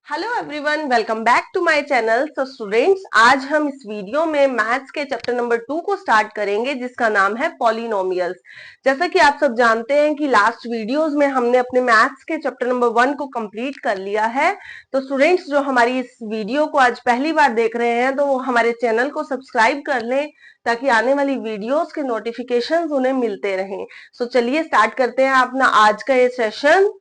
Hello everyone, welcome back to my channel. So students, आज हम इस वीडियो में मैथ्स के चैप्टर नंबर 2 को स्टार्ट करेंगे, जिसका नाम है पॉलिनोमियल्स। जैसा कि आप सब जानते हैं कि लास्ट वीडियोस में हमने अपने मैथ्स के चैप्टर नंबर 1 को कंप्लीट कर लिया है। तो स्टूडेंट्स, जो हमारी इस वीडियो को आज पहली बार देख रहे हैं, तो वो हमारे चैनल को सब्सक्राइब कर लें ताकि आने वाली वीडियोस के नोटिफिकेशन उन्हें मिलते रहें। सो चलिए स्टार्ट करते हैं अपना आज का ये सेशन।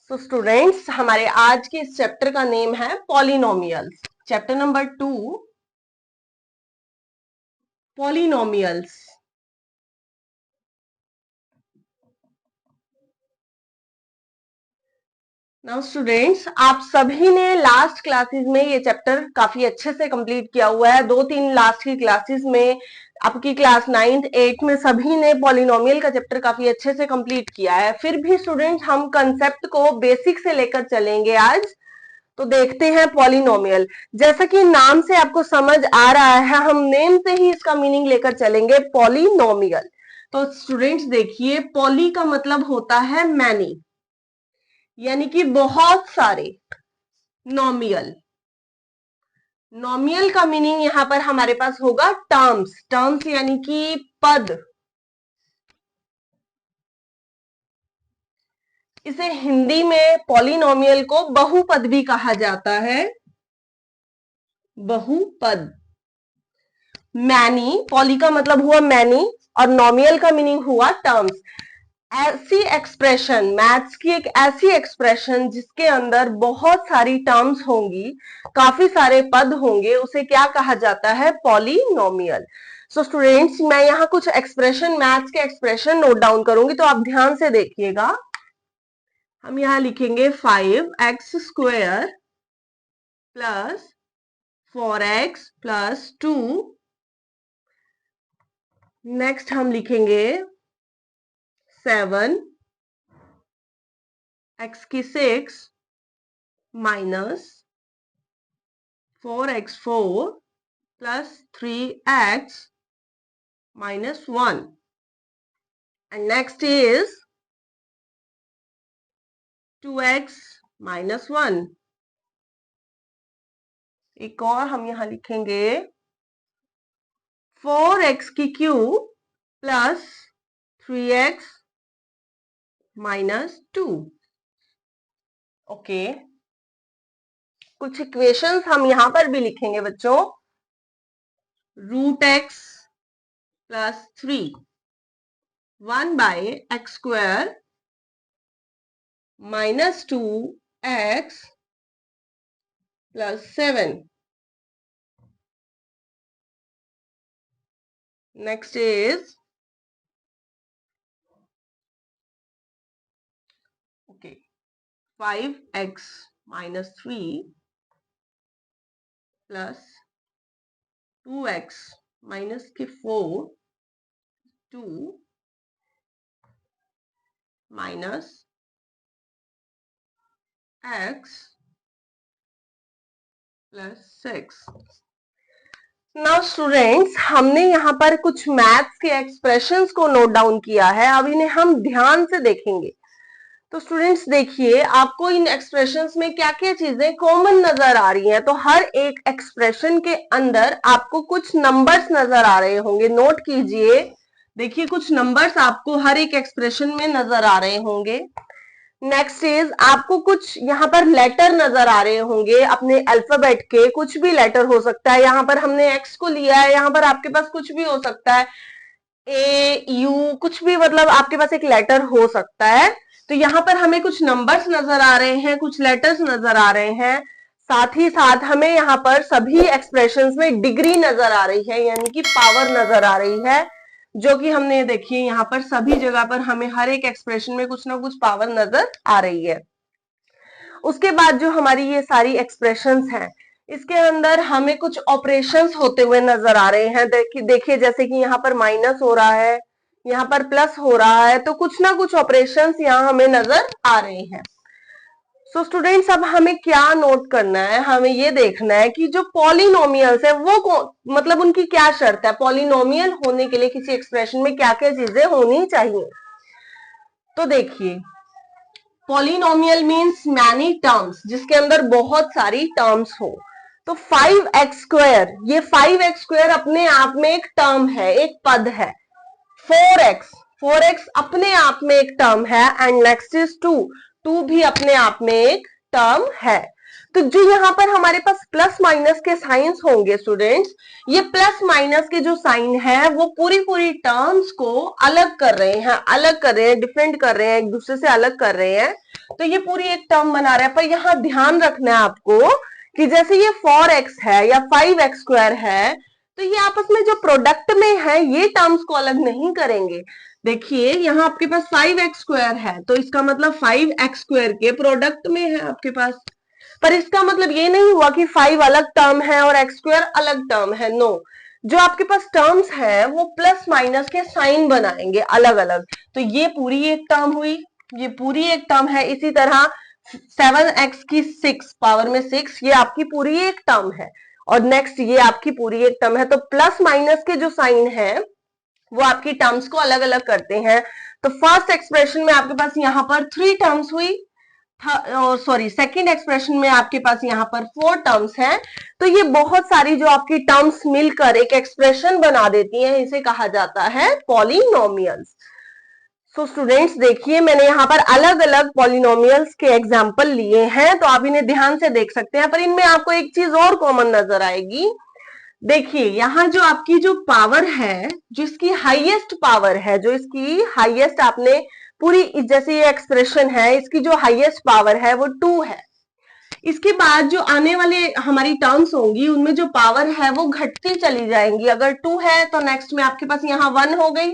तो स्टूडेंट्स, हमारे आज के इस चैप्टर का नेम है polynomials. Chapter number 2, polynomials. Now students, आप सभी ने लास्ट क्लासेस में ये चैप्टर काफी अच्छे से कंप्लीट किया हुआ है। 2-3 लास्ट की क्लासेस में आपकी क्लास 9th 8th में सभी ने पॉलिनोमियल का चैप्टर काफी अच्छे से कंप्लीट किया है। फिर भी स्टूडेंट्स, हम कंसेप्ट को बेसिक से लेकर चलेंगे आज। तो देखते हैं पॉलिनोमियल। जैसा कि नाम से आपको समझ आ रहा है, हम नेम से ही इसका मीनिंग लेकर चलेंगे, पॉलिनोमियल। तो स्टूडेंट्स देखिए, पॉली का मतलब होता है मैनी, यानी कि बहुत सारे। नोमियल, नोमियल का मीनिंग यहां पर हमारे पास होगा टर्म्स। टर्म्स यानी कि पद। इसे हिंदी में पॉलिनोमियल को बहुपद भी कहा जाता है। बहुपद। मैनी, पॉली का मतलब हुआ मैनी और नोमियल का मीनिंग हुआ टर्म्स। ऐसी एक्सप्रेशन, मैथ्स की एक ऐसी एक्सप्रेशन जिसके अंदर बहुत सारी टर्म्स होंगी, काफी सारे पद होंगे, उसे क्या कहा जाता है? पॉलिनोमियल। सो स्टूडेंट्स, मैं यहाँ कुछ एक्सप्रेशन, मैथ्स के एक्सप्रेशन नोट डाउन करूंगी, तो आप ध्यान से देखिएगा। हम यहाँ लिखेंगे 5x² plus 4x plus 2। Next हम लिखेंगे 7 x की 6 minus 4x4 plus 3x minus 1. And next is 2x minus 1. एक और हम यहां लिखेंगे 4x की cube plus 3x minus 2। Okay, कुछ इक्वेशंस हम यहां पर भी लिखेंगे बच्चों। √x plus 3, 1/x² minus 2x plus 7. Next is 5x minus 3 plus 2x minus 4, 2 minus x plus 6. Now students, हमने यहाँ पर कुछ मैथ्स के एक्सप्रेशंस को नोट डाउन किया है। अब इन्हें हम ध्यान से देखेंगे। तो स्टूडेंट्स देखिए, आपको इन एक्सप्रेशंस में क्या क्या चीजें कॉमन नजर आ रही हैं। तो हर एक एक्सप्रेशन के अंदर आपको कुछ नंबर्स नजर आ रहे होंगे, नोट कीजिए। देखिए, कुछ नंबर्स आपको हर एक एक्सप्रेशन में नजर आ रहे होंगे। नेक्स्ट इज, आपको कुछ यहाँ पर लेटर नजर आ रहे होंगे अपने अल्फाबेट के। कुछ भी लेटर हो सकता है। यहाँ पर हमने एक्स को लिया है, यहाँ पर आपके पास कुछ भी हो सकता है, ए यू, कुछ भी, मतलब आपके पास एक लेटर हो सकता है। तो यहाँ पर हमें कुछ नंबर्स नजर आ रहे हैं, कुछ लेटर्स नजर आ रहे हैं। साथ ही साथ हमें यहाँ पर सभी एक्सप्रेशंस में डिग्री नजर आ रही है, यानी कि पावर नजर आ रही है, जो कि हमने देखिए यहाँ पर सभी जगह पर हमें हर एक एक्सप्रेशन में कुछ ना कुछ पावर नजर आ रही है। उसके बाद जो हमारी ये सारी एक्सप्रेशंस हैं, इसके अंदर हमें कुछ ऑपरेशंस होते हुए नजर आ रहे हैं। देखिए, जैसे कि यहाँ पर माइनस हो रहा है, यहाँ पर प्लस हो रहा है, तो कुछ ना कुछ ऑपरेशंस यहाँ हमें नजर आ रहे हैं। सो स्टूडेंट्स अब हमें क्या नोट करना है, हमें ये देखना है कि जो पॉलिनोमियल्स है वो मतलब उनकी क्या शर्त है, पॉलिनोमियल होने के लिए किसी एक्सप्रेशन में क्या क्या चीजें होनी चाहिए। तो देखिए, पॉलिनोमियल मीन्स मैनी टर्म्स, जिसके अंदर बहुत सारी टर्म्स हो। तो 5x², ये 5x² अपने आप में एक टर्म है, एक पद है। 4x अपने आप में एक टर्म है, एंड नेक्स्ट इज 2 भी अपने आप में एक टर्म है। तो जो यहाँ पर हमारे पास प्लस माइनस के साइंस होंगे स्टूडेंट्स, ये प्लस माइनस के जो साइन है वो पूरी पूरी टर्म्स को अलग कर रहे हैं, डिफरेंट कर रहे हैं, एक दूसरे से अलग कर रहे हैं। तो ये पूरी एक टर्म बना रहा है। पर यहाँ ध्यान रखना है आपको कि जैसे ये 4x है या 5x² है, तो ये आपस में जो प्रोडक्ट में है ये टर्म्स को अलग नहीं करेंगे। देखिए यहाँ आपके पास 5x² है, तो इसका मतलब 5x² के प्रोडक्ट में है आपके पास। पर इसका मतलब ये नहीं हुआ कि 5 अलग टर्म है और x² अलग टर्म है। नो, जो आपके पास टर्म्स है वो प्लस माइनस के साइन बनाएंगे अलग अलग। तो ये पूरी एक टर्म हुई, ये पूरी एक टर्म है। इसी तरह 7x की 6 पावर में 6, ये आपकी पूरी एक टर्म है। और नेक्स्ट ये आपकी पूरी एक टर्म है। तो प्लस माइनस के जो साइन है वो आपकी टर्म्स को अलग अलग करते हैं। तो फर्स्ट एक्सप्रेशन में आपके पास यहाँ पर 3 टर्म्स हुई, सॉरी सेकंड एक्सप्रेशन में आपके पास यहाँ पर 4 टर्म्स हैं। तो ये बहुत सारी जो आपकी टर्म्स मिलकर एक एक्सप्रेशन बना देती हैं, इसे कहा जाता है पॉलिनोमियल्स। सो स्टूडेंट्स देखिए, मैंने यहाँ पर अलग अलग पॉलिनोमियल्स के एग्जाम्पल लिए हैं, तो आप इन्हें ध्यान से देख सकते हैं। पर इनमें आपको एक चीज और कॉमन नजर आएगी। देखिए यहाँ जो आपकी जो पावर है, जिसकी हाईएस्ट पावर है, जो इसकी हाईएस्ट आपने पूरी, जैसे ये एक्सप्रेशन है, इसकी जो हाईएस्ट पावर है वो 2 है। इसके बाद जो आने वाले हमारी टर्म्स होंगी उनमें जो पावर है वो घटती चली जाएंगी। अगर 2 है तो नेक्स्ट में आपके पास यहाँ 1 हो गई।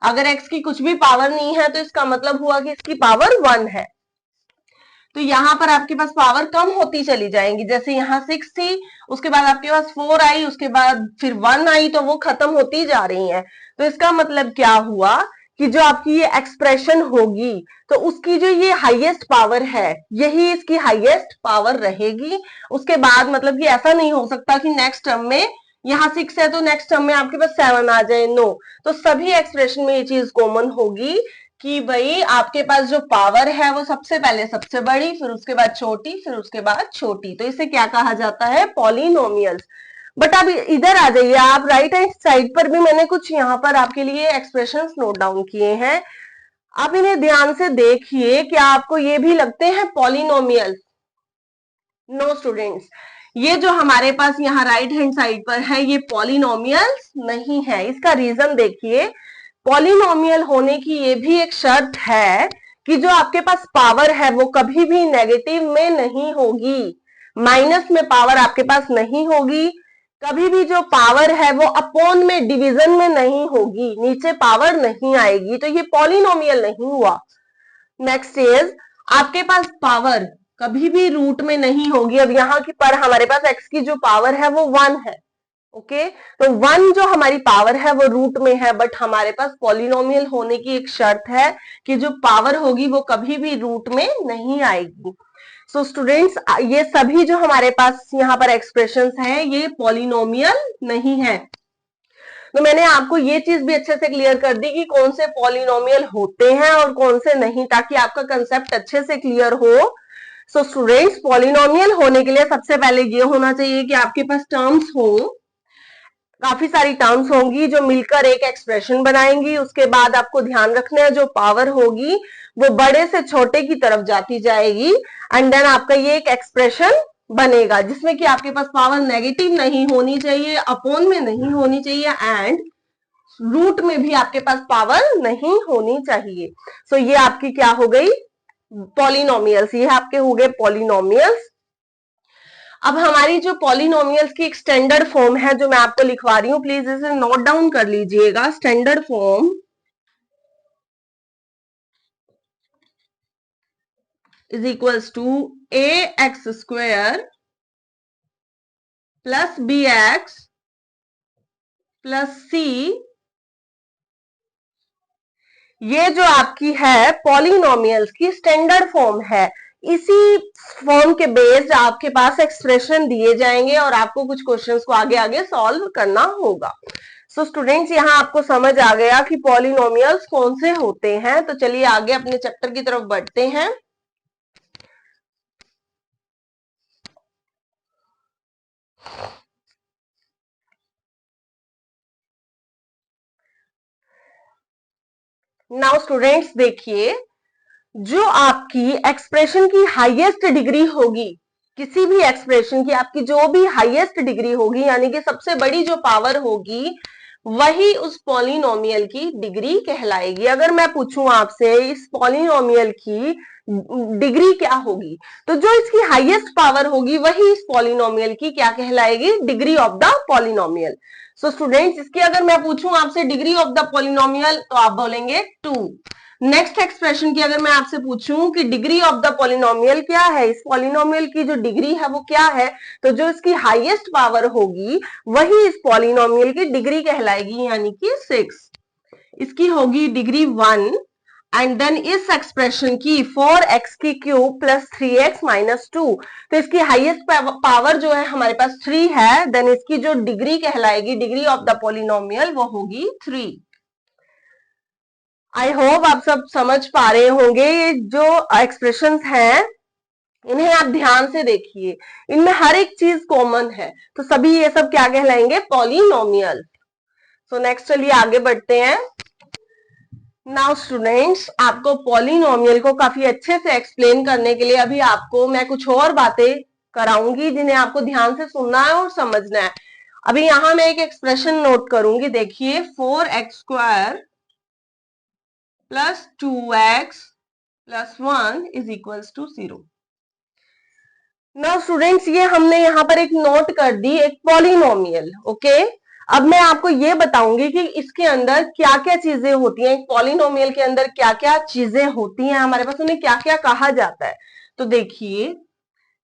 अगर x की कुछ भी पावर नहीं है तो इसका मतलब हुआ कि इसकी पावर 1 है। तो यहाँ पर आपके पास पावर कम होती चली जाएंगी। जैसे यहाँ 6 थी, उसके बाद आपके पास 4 आई, उसके बाद फिर 1 आई, तो वो खत्म होती जा रही है। तो इसका मतलब क्या हुआ कि जो आपकी ये एक्सप्रेशन होगी तो उसकी जो ये हाईएस्ट पावर है यही इसकी हाईएस्ट पावर रहेगी। उसके बाद मतलब कि ऐसा नहीं हो सकता कि नेक्स्ट टर्म में यहाँ 6 है तो नेक्स्ट टर्म में आपके पास 7 आ जाए। नो, तो सभी एक्सप्रेशन में ये चीज कॉमन होगी कि भाई आपके पास जो पावर है वो सबसे पहले सबसे बड़ी, फिर उसके बाद छोटी, फिर उसके बाद छोटी। तो इसे क्या कहा जाता है? पॉलिनोमियल्स। बट अब इधर आ जाइए आप, राइट हैंड साइड पर भी मैंने कुछ यहाँ पर आपके लिए एक्सप्रेशंस नोट डाउन किए हैं। आप इन्हें ध्यान से देखिए, क्या आपको ये भी लगते हैं पॉलिनोमियल्स? नो स्टूडेंट्स, ये जो हमारे पास यहाँ राइट हैंड साइड पर है ये पॉलिनोमियल्स नहीं है। इसका रीजन देखिए, पॉलिनोमियल होने की ये भी एक शर्त है कि जो आपके पास पावर है वो कभी भी नेगेटिव में नहीं होगी, माइनस में पावर आपके पास नहीं होगी। कभी भी जो पावर है वो अपॉन में, डिवीजन में नहीं होगी, नीचे पावर नहीं आएगी। तो ये पॉलिनोमियल नहीं हुआ। नेक्स्ट इज, आपके पास पावर कभी भी रूट में नहीं होगी। अब यहाँ की पर हमारे पास x की जो पावर है वो 1 है। ओके, तो 1 जो हमारी पावर है वो रूट में है। बट हमारे पास पॉलिनोमियल होने की एक शर्त है कि जो पावर होगी वो कभी भी रूट में नहीं आएगी। सो स्टूडेंट्स, ये सभी जो हमारे पास यहाँ पर एक्सप्रेशंस हैं ये पॉलिनोमियल नहीं है। तो मैंने आपको ये चीज भी अच्छे से क्लियर कर दी कि कौन से पॉलिनोमियल होते हैं और कौन से नहीं, ताकि आपका कंसेप्ट अच्छे से क्लियर हो। सो स्टूडेंट्स, पॉलिनोमियल होने के लिए सबसे पहले ये होना चाहिए कि आपके पास टर्म्स हो, काफी सारी टर्म्स होंगी जो मिलकर एक एक्सप्रेशन बनाएंगी। उसके बाद आपको ध्यान रखना है जो पावर होगी वो बड़े से छोटे की तरफ जाती जाएगी, एंड देन आपका ये एक एक्सप्रेशन बनेगा जिसमें कि आपके पास पावर नेगेटिव नहीं होनी चाहिए, अपॉन में नहीं होनी चाहिए, एंड रूट में भी आपके पास पावर नहीं होनी चाहिए। सो ये आपकी क्या हो गई? पॉलिनोमियल्स। ये आपके हो गए पॉलिनोमियल्स। अब हमारी जो पॉलिनोमियल्स की एक स्टैंडर्ड फॉर्म है जो मैं आपको लिखवा रही हूं, प्लीज इसे नोट डाउन कर लीजिएगा। Standard form is equals to ax² plus bx plus c। ये जो आपकी है पॉलिनोमियल्स की स्टैंडर्ड फॉर्म है। इसी फॉर्म के बेस्ड आपके पास एक्सप्रेशन दिए जाएंगे और आपको कुछ क्वेश्चंस को आगे आगे सॉल्व करना होगा। सो स्टूडेंट्स, यहाँ आपको समझ आ गया कि पॉलिनोमियल्स कौन से होते हैं। तो चलिए आगे अपने चैप्टर की तरफ बढ़ते हैं। नाउ स्टूडेंट्स देखिए, जो आपकी एक्सप्रेशन की हाईएस्ट डिग्री होगी, किसी भी एक्सप्रेशन की आपकी जो भी हाईएस्ट डिग्री होगी, यानी कि सबसे बड़ी जो पावर होगी, वही उस पॉलिनोमियल की डिग्री कहलाएगी। अगर मैं पूछूं आपसे इस पॉलिनोमियल की डिग्री क्या होगी, तो जो इसकी हाईएस्ट पावर होगी वही इस पॉलिनोमियल की क्या कहलाएगी, degree of the polynomial. So students, इसकी अगर मैं पूछूं आपसे डिग्री ऑफ द पॉलिनोमियल, तो आप बोलेंगे 2। नेक्स्ट एक्सप्रेशन की अगर मैं आपसे पूछूं कि डिग्री ऑफ द पॉलिनोमियल क्या है, इस पॉलिनोमियल की जो डिग्री है वो क्या है, तो जो इसकी हाईएस्ट पावर होगी वही इस पॉलिनोमियल की डिग्री कहलाएगी, यानी कि 6। इसकी होगी डिग्री 1। एंड देन इस एक्सप्रेशन की 4x की क्यूब प्लस 3x माइनस 2, तो इसकी हाईएस्ट पावर जो है हमारे पास 3 है, देन इसकी जो डिग्री कहलाएगी, डिग्री ऑफ द पॉलिनोमियल, वो होगी 3। आई होप आप सब समझ पा रहे होंगे। ये जो एक्सप्रेशंस हैं इन्हें आप ध्यान से देखिए, इनमें हर एक चीज कॉमन है, तो सभी ये सब क्या कहलाएंगे, पॉलिनोमियल। सो नेक्स्ट चलिए आगे बढ़ते हैं। नाउ स्टूडेंट्स, आपको पॉलिनोमियल को काफी अच्छे से एक्सप्लेन करने के लिए अभी आपको मैं कुछ और बातें कराऊंगी जिन्हें आपको ध्यान से सुनना है और समझना है। अभी यहां मैं एक एक्सप्रेशन नोट करूंगी, देखिए 4x² plus 2x plus 1 is equals to 0। Now students, ये हमने यहाँ पर एक नोट कर दी, एक पॉलिनोमियल। ओके, अब मैं आपको ये बताऊंगी कि इसके अंदर क्या क्या चीजें होती हैं, एक पॉलिनोमियल के अंदर क्या क्या चीजें होती हैं हमारे पास, उन्हें क्या क्या कहा जाता है। तो देखिए,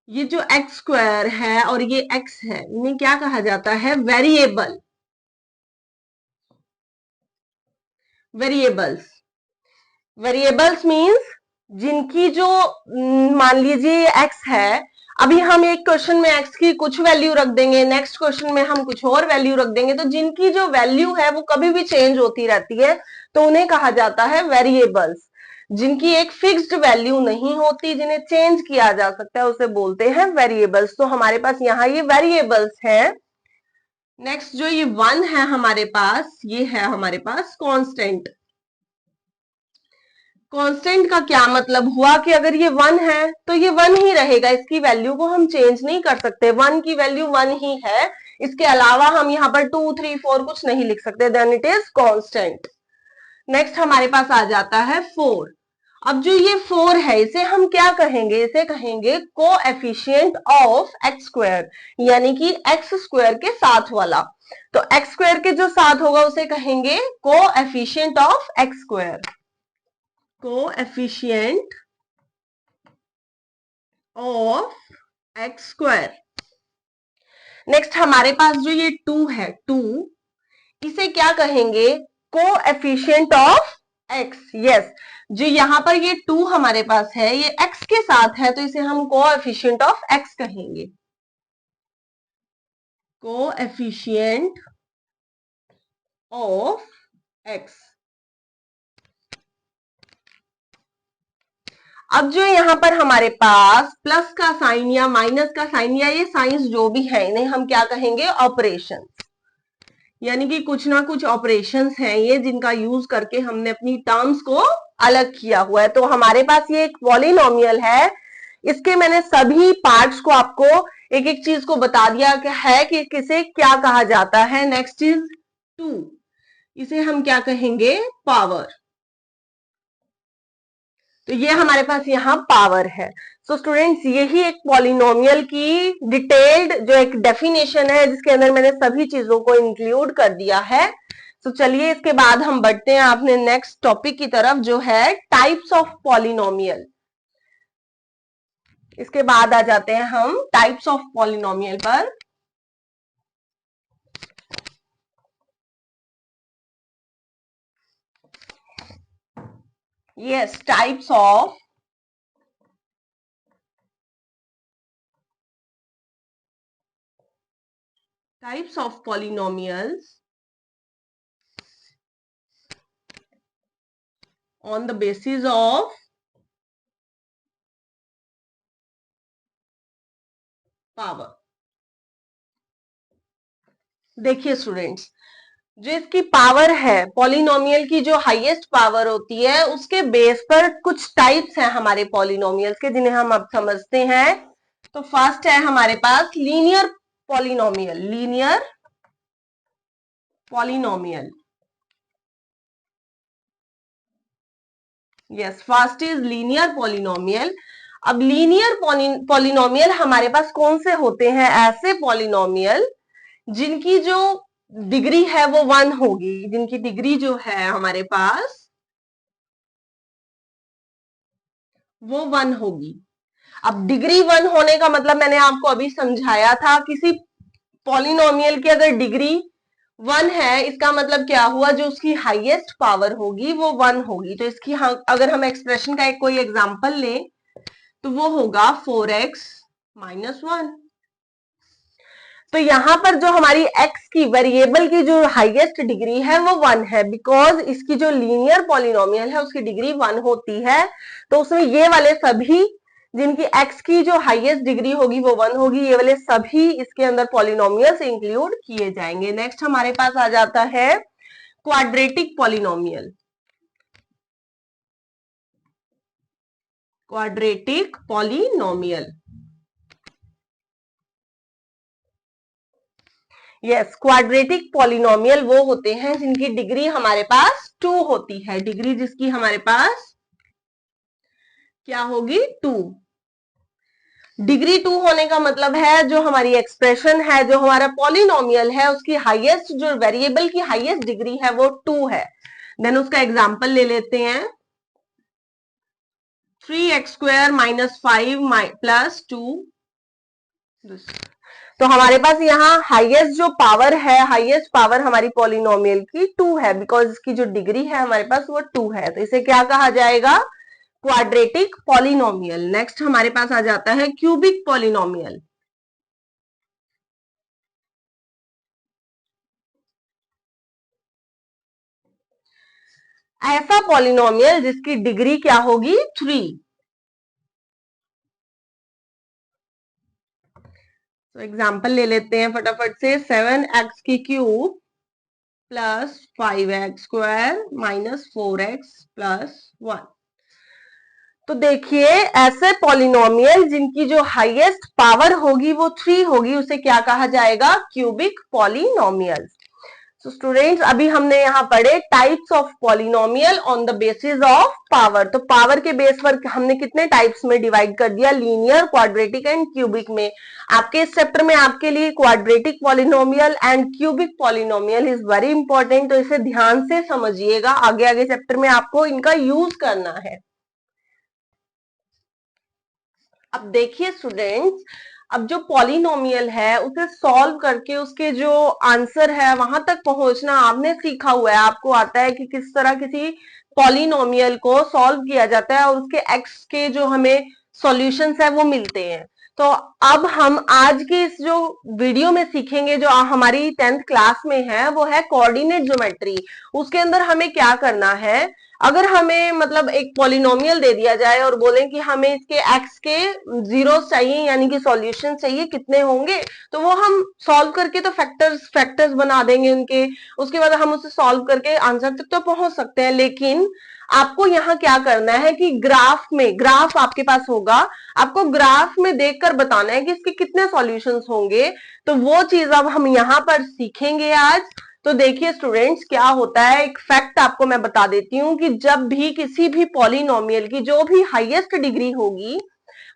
ये जो x² है और ये x है, इन्हें क्या कहा जाता है, वेरिएबल, वेरिएबल्स। वेरिएबल्स मींस जिनकी जो मान लीजिए x है, अभी हम एक क्वेश्चन में x की कुछ वैल्यू रख देंगे, नेक्स्ट क्वेश्चन में हम कुछ और वैल्यू रख देंगे, तो जिनकी जो वैल्यू है वो कभी भी चेंज होती रहती है, तो उन्हें कहा जाता है वेरिएबल्स। जिनकी एक फिक्स्ड वैल्यू नहीं होती, जिन्हें चेंज किया जा सकता है, उसे बोलते हैं वेरिएबल्स। तो हमारे पास यहाँ ये वेरिएबल्स है। नेक्स्ट जो ये 1 है हमारे पास, ये है हमारे पास कांस्टेंट। कांस्टेंट का क्या मतलब हुआ कि अगर ये 1 है तो ये 1 ही रहेगा, इसकी वैल्यू को हम चेंज नहीं कर सकते, 1 की वैल्यू 1 ही है, इसके अलावा हम यहाँ पर 2 3 4 कुछ नहीं लिख सकते, then it is constant. Next हमारे पास आ जाता है 4। अब जो ये 4 है इसे हम क्या कहेंगे, इसे कहेंगे कोएफिशिएंट ऑफ x², यानी कि x² के साथ वाला। तो x² के जो साथ होगा उसे कहेंगे coefficient of x², coefficient of x²। Next हमारे पास जो ये 2 है, 2, इसे क्या कहेंगे, कोएफिशिएंट ऑफ x। यस, जो यहां पर ये 2 हमारे पास है, ये x के साथ है, तो इसे हम कोएफिशिएंट ऑफ x कहेंगे, कोएफिशिएंट ऑफ x। अब जो यहां पर हमारे पास प्लस का साइन या माइनस का साइन या ये साइंस जो भी है, इन्हें हम क्या कहेंगे, ऑपरेशन। यानी कि कुछ ना कुछ ऑपरेशंस हैं ये, जिनका यूज करके हमने अपनी टर्म्स को अलग किया हुआ है। तो हमारे पास ये एक पॉलिनोमियल है, इसके मैंने सभी पार्ट्स को आपको एक एक चीज को बता दिया कि है कि किसे क्या कहा जाता है। नेक्स्ट इज 2, इसे हम क्या कहेंगे, पावर। तो ये हमारे पास यहाँ पावर है। सो स्टूडेंट्स, यही एक पॉलिनोमियल की डिटेल्ड जो एक डेफिनेशन है, जिसके अंदर मैंने सभी चीजों को इंक्लूड कर दिया है। तो चलिए इसके बाद हम बढ़ते हैं अपने नेक्स्ट टॉपिक की तरफ, जो है टाइप्स ऑफ पॉलिनोमियल। इसके बाद आ जाते हैं हम टाइप्स ऑफ पॉलिनोमियल पर। Yes, types of types of polynomials on the basis of power। देखिए स्टूडेंट्स, जो इसकी पावर है, पॉलिनोमियल की जो हाईएस्ट पावर होती है, उसके बेस पर कुछ टाइप्स हैं हमारे पॉलिनोमियल्स के, जिन्हें हम अब समझते हैं। तो फर्स्ट है हमारे पास linear polynomial. Linear polynomial, yes, first is linear polynomial. अब लीनियर पॉलिनोमियल हमारे पास कौन से होते हैं? ऐसे पॉलिनोमियल जिनकी जो डिग्री है वो 1 होगी, जिनकी डिग्री जो है हमारे पास वो 1 होगी। अब डिग्री 1 होने का मतलब मैंने आपको अभी समझाया था, किसी पॉलिनोमियल की अगर डिग्री 1 है, इसका मतलब क्या हुआ? जो उसकी हाईएस्ट पावर होगी वो 1 होगी। तो इसकी अगर हम एक्सप्रेशन का एक कोई एग्जांपल लें तो वो होगा 4x - 1। तो यहां पर जो हमारी x की वेरिएबल की जो हाईएस्ट डिग्री है वो 1 है, बिकॉज इसकी जो लीनियर पॉलिनोमियल है उसकी डिग्री 1 होती है। तो उसमें ये वाले सभी जिनकी x की जो हाईएस्ट डिग्री होगी वो 1 होगी, ये वाले सभी इसके अंदर पॉलिनोमियल से इंक्लूड किए जाएंगे। नेक्स्ट हमारे पास आ जाता है quadratic polynomial. Quadratic polynomial, yes, quadratic polynomial वो होते हैं जिनकी डिग्री हमारे पास 2 होती है। डिग्री जिसकी हमारे पास क्या होगी? 2। डिग्री 2 होने का मतलब है जो हमारी एक्सप्रेशन है, जो हमारा पॉलिनोमियल है, उसकी हाईएस्ट जो वेरिएबल की हाईएस्ट डिग्री है वो 2 है। देन उसका एग्जांपल ले लेते हैं, 3x² - 5 + 2। तो हमारे पास यहाँ हाईएस्ट जो पावर है, हाईएस्ट पावर हमारी पॉलिनोमियल की 2 है, बिकॉज इसकी जो डिग्री है हमारे पास वो 2 है। तो इसे क्या कहा जाएगा? Quadratic polynomial. नेक्स्ट हमारे पास आ जाता है क्यूबिक पॉलिनोमियल। ऐसा पॉलिनोमियल जिसकी डिग्री क्या होगी? 3। तो एग्जांपल ले लेते हैं फटाफट से, 7x³ + 5x² - 4x + 1। तो देखिए, ऐसे पॉलिनोमियल जिनकी जो हाईएस्ट पावर होगी वो 3 होगी, उसे क्या कहा जाएगा? Cubic polynomial. तो स्टूडेंट्स, अभी हमने यहाँ पढ़े types of polynomial on the basis of power. तो पावर के बेस पर हमने कितने टाइप्स में डिवाइड कर दिया? लीनियर, क्वाड्रेटिक एंड क्यूबिक में। आपके इस चैप्टर में आपके लिए quadratic polynomial and cubic polynomial is very important, तो इसे ध्यान से समझिएगा, आगे आगे चैप्टर में आपको इनका यूज करना है। अब देखिए स्टूडेंट्स, अब जो पॉलिनोमियल है उसे सॉल्व करके उसके जो आंसर है वहां तक पहुंचना आपने सीखा हुआ है। आपको आता है कि किस तरह किसी पॉलिनोमियल को सॉल्व किया जाता है और उसके एक्स के जो हमें सॉल्यूशंस है वो मिलते हैं। तो अब हम आज के इस जो वीडियो में सीखेंगे, जो हमारी 10th क्लास में है, वो है कोऑर्डिनेट ज्योमेट्री। उसके अंदर हमें क्या करना है? अगर हमें मतलब एक पॉलिनोमियल दे दिया जाए और बोलें कि हमें इसके एक्स के जीरोस चाहिए, यानी कि सॉल्यूशन चाहिए, कितने होंगे? तो वो हम सॉल्व करके तो फैक्टर्स बना देंगे उनके, उसके बाद हम उसे सॉल्व करके आंसर तक तो पहुंच सकते हैं। लेकिन आपको यहाँ क्या करना है कि ग्राफ में, ग्राफ आपके पास होगा, आपको ग्राफ में देखकर बताना है कि इसके कितने सॉल्यूशंस होंगे। तो वो चीज अब हम यहाँ पर सीखेंगे आज। तो देखिए स्टूडेंट्स, क्या होता है, एक फैक्ट आपको मैं बता देती हूँ कि जब भी किसी भी पॉलिनोमियल की जो भी हाईएस्ट डिग्री होगी,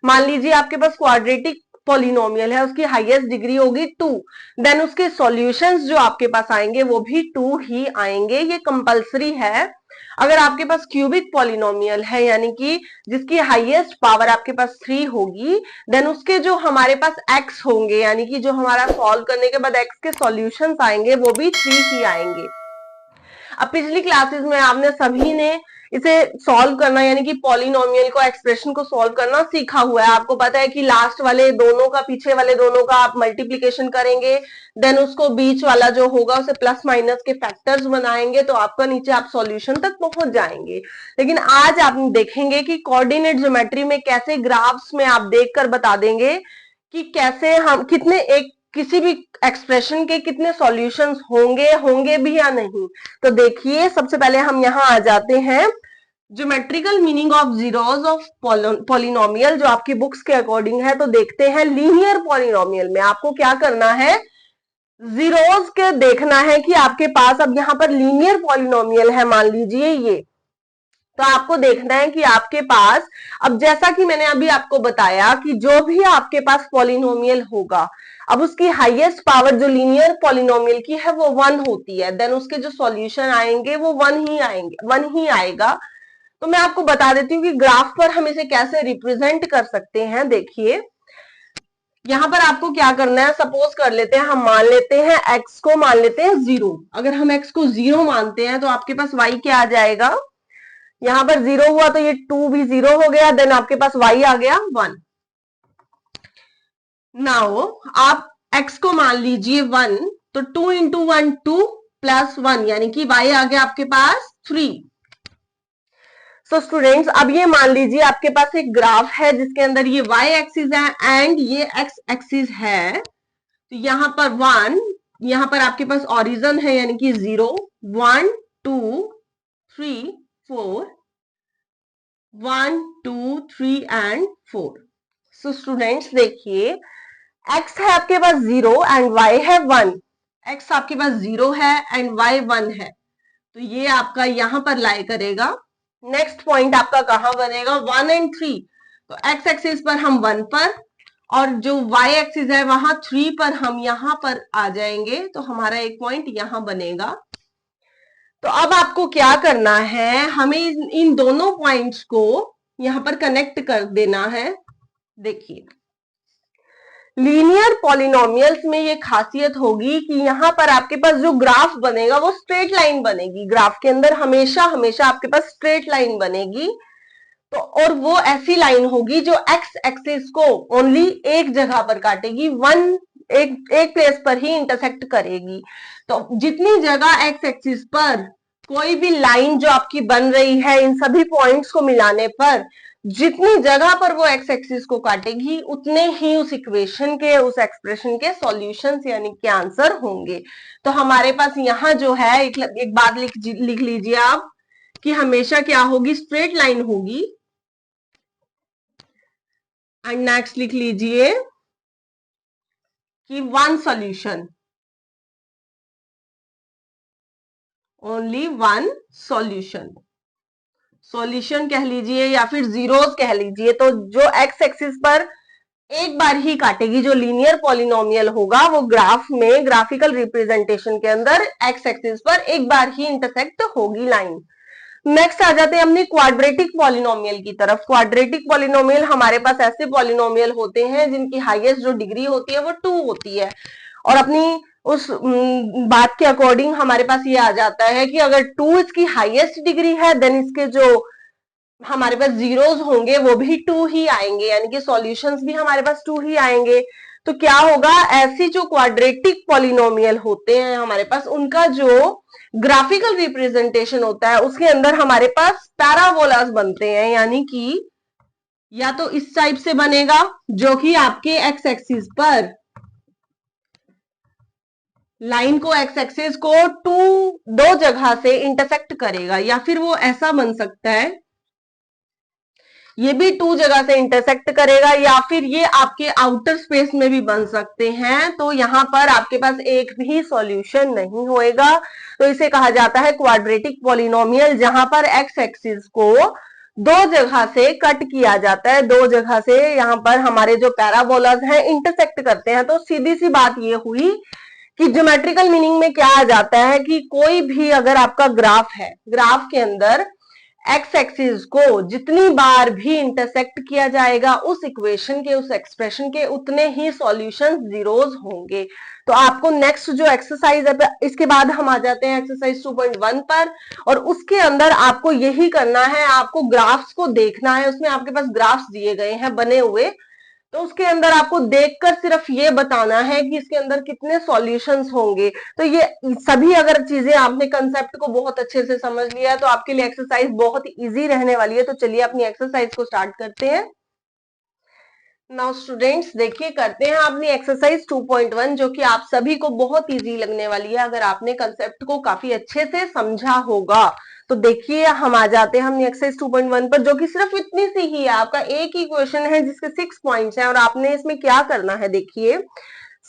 मान लीजिए आपके पास क्वाड्रेटिक पॉलिनोमियल है, उसकी हाईएस्ट डिग्री होगी 2, देन उसके सॉल्यूशंस जो आपके पास आएंगे वो भी 2 ही आएंगे, ये कंपलसरी है। अगर आपके पास क्यूबिक पॉलिनोमियल है, यानी कि जिसकी हाईएस्ट पावर आपके पास 3 होगी, देन उसके जो हमारे पास x होंगे, यानी कि जो हमारा सॉल्व करने के बाद x के सॉल्यूशंस आएंगे वो भी 3 ही आएंगे। अब पिछली क्लासेस में आपने सभी ने इसे सॉल्व करना यानी कि पॉलिनोमियल को एक्सप्रेशन को सॉल्व करना सीखा हुआ है। आपको पता है कि लास्ट वाले दोनों का पीछे वाले दोनों का आप मल्टीप्लीकेशन करेंगे, देन उसको बीच वाला जो होगा उसे प्लस माइनस के फैक्टर्स बनाएंगे तो आपका नीचे आप सॉल्यूशन तक पहुंच जाएंगे। लेकिन आज आप देखेंगे कि कोऑर्डिनेट ज्योमेट्री में कैसे ग्राफ्स में आप देखकर बता देंगे कि कैसे हम कितने एक किसी भी एक्सप्रेशन के कितने सॉल्यूशंस होंगे भी या नहीं। तो देखिए सबसे पहले हम यहाँ आ जाते हैं geometrical meaning of zeros of polynomial, जो आपकी बुक्स के अकॉर्डिंग है। तो देखते हैं लीनियर पॉलिनोमियल में आपको क्या करना है, जीरोस के देखना है कि आपके पास अब यहाँ पर लीनियर पॉलिनोमियल है, मान लीजिए ये। तो आपको देखना है कि आपके पास, अब जैसा कि मैंने अभी आपको बताया कि जो भी आपके पास पॉलिनोमियल होगा, अब उसकी हाईएस्ट पावर जो लीनियर पॉलिनोमियल की है वो 1 होती है, देन उसके जो सॉल्यूशन आएंगे वो 1 ही आएगा। तो मैं आपको बता देती हूँ कि ग्राफ पर हम इसे कैसे रिप्रेजेंट कर सकते हैं। देखिए यहां पर आपको क्या करना है, सपोज कर लेते हैं, हम मान लेते हैं x को मान लेते हैं 0। अगर हम x को 0 मानते हैं तो आपके पास y क्या आ जाएगा, यहां पर 0 हुआ तो ये 2 भी 0 हो गया, देन आपके पास y आ गया 1। नाउ आप x को मान लीजिए 1, तो 2 इंटू 1 2 प्लस 1 यानी कि y आ गया आपके पास 3। सो स्टूडेंट्स अब ये मान लीजिए आपके पास एक ग्राफ है जिसके अंदर ये y एक्सिस है एंड ये x एक्सिस है। तो यहां पर 1, यहां पर आपके पास ओरिजिन है यानी कि 0 1 2 3 4 1 2 3 एंड 4। सो स्टूडेंट्स देखिए x है आपके पास 0 एंड y है 1। x आपके पास 0 है एंड y 1 है, तो ये आपका यहां पर लाई करेगा। नेक्स्ट पॉइंट आपका कहां बनेगा, 1 एंड 3। तो x एक्सिस पर हम 1 पर और जो y एक्सिस है वहां 3 पर हम यहां पर आ जाएंगे, तो हमारा एक पॉइंट यहां बनेगा। तो अब आपको क्या करना है, हमें इन दोनों पॉइंट्स को यहां पर कनेक्ट कर देना है। देखिए लीनियर पॉलिनोमियल्स में ये खासियत होगी कि यहां पर आपके पास जो ग्राफ बनेगा वो स्ट्रेट लाइन बनेगी। ग्राफ के अंदर हमेशा हमेशा आपके पास स्ट्रेट लाइन बनेगी, तो और वो ऐसी लाइन होगी जो एक्स एक्सिस को ओनली एक जगह पर काटेगी, एक प्लेस पर ही इंटरसेक्ट करेगी। तो जितनी जगह एक्स एक्सिस पर कोई भी लाइन जो आपकी बन रही है, इन सभी पॉइंट्स को मिलाने पर जितनी जगह पर वो एक्स एक्सिस को काटेगी उतने ही उस इक्वेशन के, उस एक्सप्रेशन के सॉल्यूशंस यानी कि आंसर होंगे। तो हमारे पास यहाँ जो है एक बात लिख लीजिए आप कि हमेशा क्या होगी, स्ट्रेट लाइन होगी। एंड नेक्स्ट लिख लीजिए कि 1 सॉल्यूशन, ओनली 1 सॉल्यूशन, सॉल्यूशन कह लीजिए या फिर जीरोस कह लीजिए। तो जो एक्स एक्सिस पर एक बार ही काटेगी, जो लीनियर पॉलिनोमियल होगा वो ग्राफ में, ग्राफिकल रिप्रेजेंटेशन के अंदर एक्स एक्सिस पर एक बार ही इंटरसेक्ट होगी लाइन। नेक्स्ट आ जाते हैं अपने क्वाड्रेटिक पॉलिनोमियल की तरफ। क्वाड्रेटिक पॉलिनोमियल हमारे पास ऐसे पॉलिनोमियल होते हैं जिनकी हाईएस्ट जो डिग्री होती है वो 2 होती है, और अपनी उस बात के अकॉर्डिंग हमारे पास ये आ जाता है कि अगर 2 इसकी हाईएस्ट डिग्री है देन इसके जो हमारे पास जीरोस होंगे वो भी 2 ही आएंगे, यानी कि सॉल्यूशंस भी हमारे पास 2 ही आएंगे। तो क्या होगा, ऐसी जो क्वाड्रेटिक पॉलिनोमियल होते हैं हमारे पास, उनका जो ग्राफिकल रिप्रेजेंटेशन होता है उसके अंदर हमारे पास पैराबोलास बनते हैं, यानी कि या तो इस टाइप से बनेगा जो कि आपके एक्स एक्सिस पर लाइन को, एक्स एक्सिस को दो जगह से इंटरसेक्ट करेगा, या फिर वो ऐसा बन सकता है ये भी 2 जगह से इंटरसेक्ट करेगा, या फिर ये आपके आउटर स्पेस में भी बन सकते हैं। तो यहां पर आपके पास एक भी सॉल्यूशन नहीं होएगा। तो इसे कहा जाता है क्वाड्रेटिक पॉलिनोमियल, जहां पर एक्स एक्सिस को 2 जगह से कट किया जाता है, 2 जगह से यहाँ पर हमारे जो पैराबोलास हैं इंटरसेक्ट करते हैं। तो सीधी सी बात ये हुई कि ज्योमेट्रिकल मीनिंग में क्या आ जाता है कि कोई भी अगर आपका ग्राफ है, ग्राफ के अंदर एक्स एक्सिस को जितनी बार भी इंटरसेक्ट किया जाएगा उस इक्वेशन के, उस एक्सप्रेशन के, उतने ही सॉल्यूशन जीरोज होंगे। तो आपको नेक्स्ट जो एक्सरसाइज है, इसके बाद हम आ जाते हैं एक्सरसाइज 2.1 पर, और उसके अंदर आपको यही करना है, आपको ग्राफ्स को देखना है। उसमें आपके पास ग्राफ्स दिए गए हैं बने हुए, तो उसके अंदर आपको देखकर सिर्फ ये बताना है कि इसके अंदर कितने सॉल्यूशंस होंगे। तो ये सभी अगर चीजें आपने कंसेप्ट को बहुत अच्छे से समझ लिया है तो आपके लिए एक्सरसाइज बहुत इजी रहने वाली है। तो चलिए अपनी एक्सरसाइज को स्टार्ट करते हैं। नाउ स्टूडेंट्स देखिए, करते हैं अपनी एक्सरसाइज 2.1, जो कि आप सभी को बहुत इजी लगने वाली है अगर आपने कंसेप्ट को काफी अच्छे से समझा होगा। तो देखिए हम आ जाते हैं हमने एक्सरसाइज 2.1 पर, जो कि सिर्फ इतनी सी ही है। आपका एक ही क्वेश्चन है जिसके 6 पॉइंट्स हैं, और आपने इसमें क्या करना है, देखिए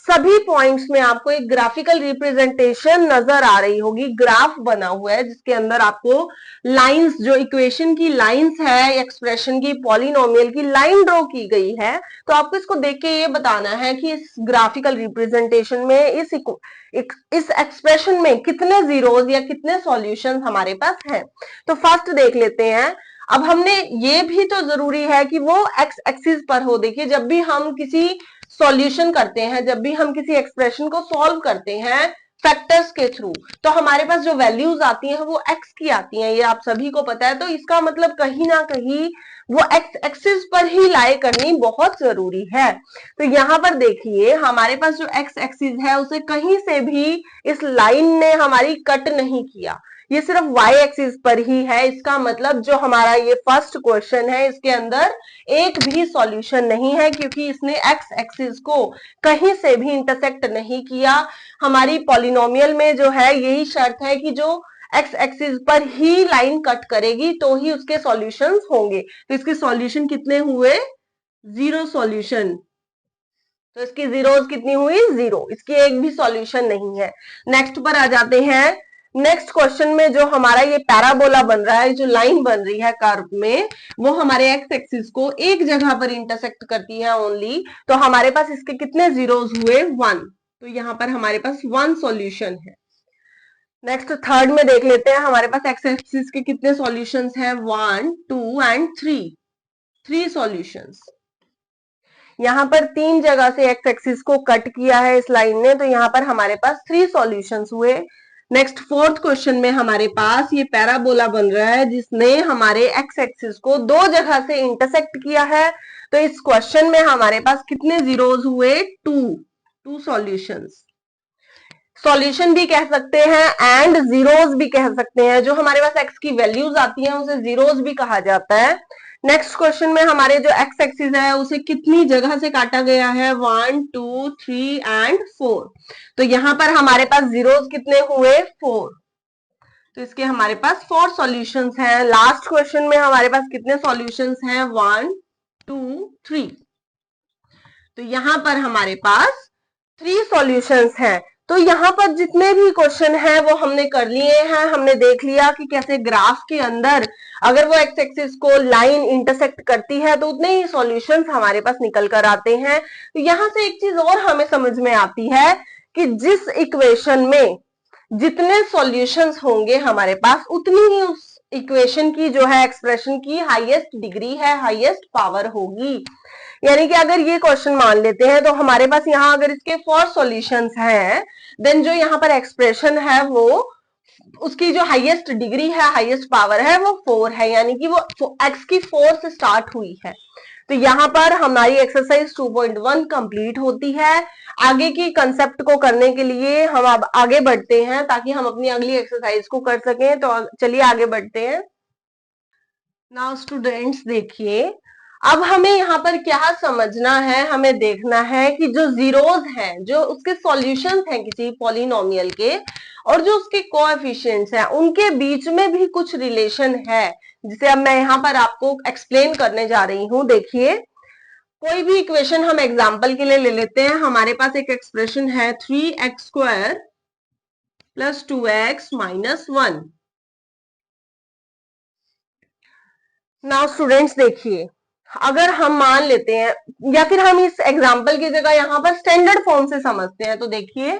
सभी पॉइंट्स में आपको एक ग्राफिकल रिप्रेजेंटेशन नजर आ रही होगी। ग्राफ बना हुआ है जिसके अंदर आपको लाइंस, जो इक्वेशन की लाइंस है, एक्सप्रेशन की, पॉलिनोमियल की लाइन ड्रॉ की गई है। तो आपको इसको देख के ये बताना है कि इस ग्राफिकल रिप्रेजेंटेशन में, इस एक्सप्रेशन में कितने जीरोज या कितने सॉल्यूशन हमारे पास हैं। तो फर्स्ट देख लेते हैं। अब हमने ये भी तो जरूरी है कि वो एक्स एक्सिस पर हो। देखिए जब भी हम किसी सॉल्यूशन करते हैं, जब भी हम किसी एक्सप्रेशन को सॉल्व करते हैं फैक्टर्स के थ्रू, तो हमारे पास जो वैल्यूज आती हैं वो एक्स की आती हैं, ये आप सभी को पता है। तो इसका मतलब कहीं ना कहीं वो एक्स एक्सिस पर ही लाई करनी बहुत जरूरी है। तो यहां पर देखिए हमारे पास जो एक्स एक्सिस है उसे कहीं से भी इस लाइन ने हमारी कट नहीं किया, ये सिर्फ वाई एक्सिस पर ही है। इसका मतलब जो हमारा ये फर्स्ट क्वेश्चन है इसके अंदर एक भी सॉल्यूशन नहीं है, क्योंकि इसने एक्स एक्सिस को कहीं से भी इंटरसेक्ट नहीं किया। हमारी पॉलिनोमियल में जो है यही शर्त है कि जो एक्स एक्सिस पर ही लाइन कट करेगी तो ही उसके सॉल्यूशंस होंगे। तो इसके सॉल्यूशन कितने हुए, जीरो सॉल्यूशन। तो इसकी जीरोज कितनी हुई, जीरो, इसकी एक भी सॉल्यूशन नहीं है। नेक्स्ट पर आ जाते हैं। नेक्स्ट क्वेश्चन में जो हमारा ये पैराबोला बन रहा है, जो लाइन बन रही है कर्व में, वो हमारे एक्स एक्सिस को एक जगह पर इंटरसेक्ट करती है ओनली। तो हमारे पास इसके कितने जीरोज हुए, 1। तो यहां पर हमारे पास 1 सॉल्यूशन है। नेक्स्ट थर्ड में देख लेते हैं हमारे पास एक्स एक्सिस के कितने सॉल्यूशंस हैं, 1, 2 एंड 3 सॉल्यूशंस। यहाँ पर 3 जगह से एक्स एक्सिस को कट किया है इस लाइन ने, तो यहाँ पर हमारे पास 3 सॉल्यूशंस हुए। नेक्स्ट फोर्थ क्वेश्चन में हमारे पास ये पैराबोला बन रहा है जिसने हमारे एक्स एक्सिस को 2 जगह से इंटरसेक्ट किया है। तो इस क्वेश्चन में हमारे पास कितने जीरोज हुए, 2 सॉल्यूशंस। सॉल्यूशन भी कह सकते हैं एंड जीरोज भी कह सकते हैं। जो हमारे पास एक्स की वैल्यूज आती हैं उसे जीरोज भी कहा जाता है। नेक्स्ट क्वेश्चन में हमारे जो एक्स एक्सिस है उसे कितनी जगह से काटा गया है, 1, 2, 3 एंड 4। तो यहां पर हमारे पास जीरोज कितने हुए, 4। तो इसके हमारे पास 4 सॉल्यूशंस हैं। लास्ट क्वेश्चन में हमारे पास कितने सॉल्यूशंस हैं, 1, 2, 3। तो यहां पर हमारे पास 3 सॉल्यूशंस हैं। तो यहाँ पर जितने भी क्वेश्चन हैं वो हमने कर लिए हैं। हमने देख लिया कि कैसे ग्राफ के अंदर अगर वो एक्स एक्सिस को लाइन इंटरसेक्ट करती है तो उतने ही सॉल्यूशंस हमारे पास निकल कर आते हैं। तो यहां से एक चीज और हमें समझ में आती है कि जिस इक्वेशन में जितने सॉल्यूशंस होंगे हमारे पास, उतनी ही उस इक्वेशन की जो है एक्सप्रेशन की हाईएस्ट डिग्री है, हाईएस्ट पावर होगी। यानी कि अगर ये क्वेश्चन मान लेते हैं तो हमारे पास यहाँ अगर इसके 4 सॉल्यूशंस हैं, देन जो यहाँ पर एक्सप्रेशन है वो उसकी जो हाईएस्ट डिग्री है, हाईएस्ट पावर है वो 4 है, यानी कि वो x की 4 से स्टार्ट हुई है। तो यहाँ पर हमारी एक्सरसाइज 2.1 कंप्लीट होती है। आगे की कंसेप्ट को करने के लिए हम अब आगे बढ़ते हैं ताकि हम अपनी अगली एक्सरसाइज को कर सकें। तो चलिए आगे बढ़ते हैं। नाउ स्टूडेंट्स देखिए, अब हमें यहाँ पर क्या समझना है, हमें देखना है कि जो जीरोज हैं, जो उसके सॉल्यूशंस हैं किसी पॉलिनोमियल के, और जो उसके कोएफिशिएंट्स हैं, उनके बीच में भी कुछ रिलेशन है, जिसे अब मैं यहाँ पर आपको एक्सप्लेन करने जा रही हूँ। देखिए कोई भी इक्वेशन हम एग्जाम्पल के लिए ले लेते हैं। हमारे पास एक एक्सप्रेशन है 3x² + 2x - 1। नाउ स्टूडेंट्स देखिए, अगर हम मान लेते हैं, या फिर हम इस एग्जाम्पल की जगह यहाँ पर स्टैंडर्ड फॉर्म से समझते हैं। तो देखिए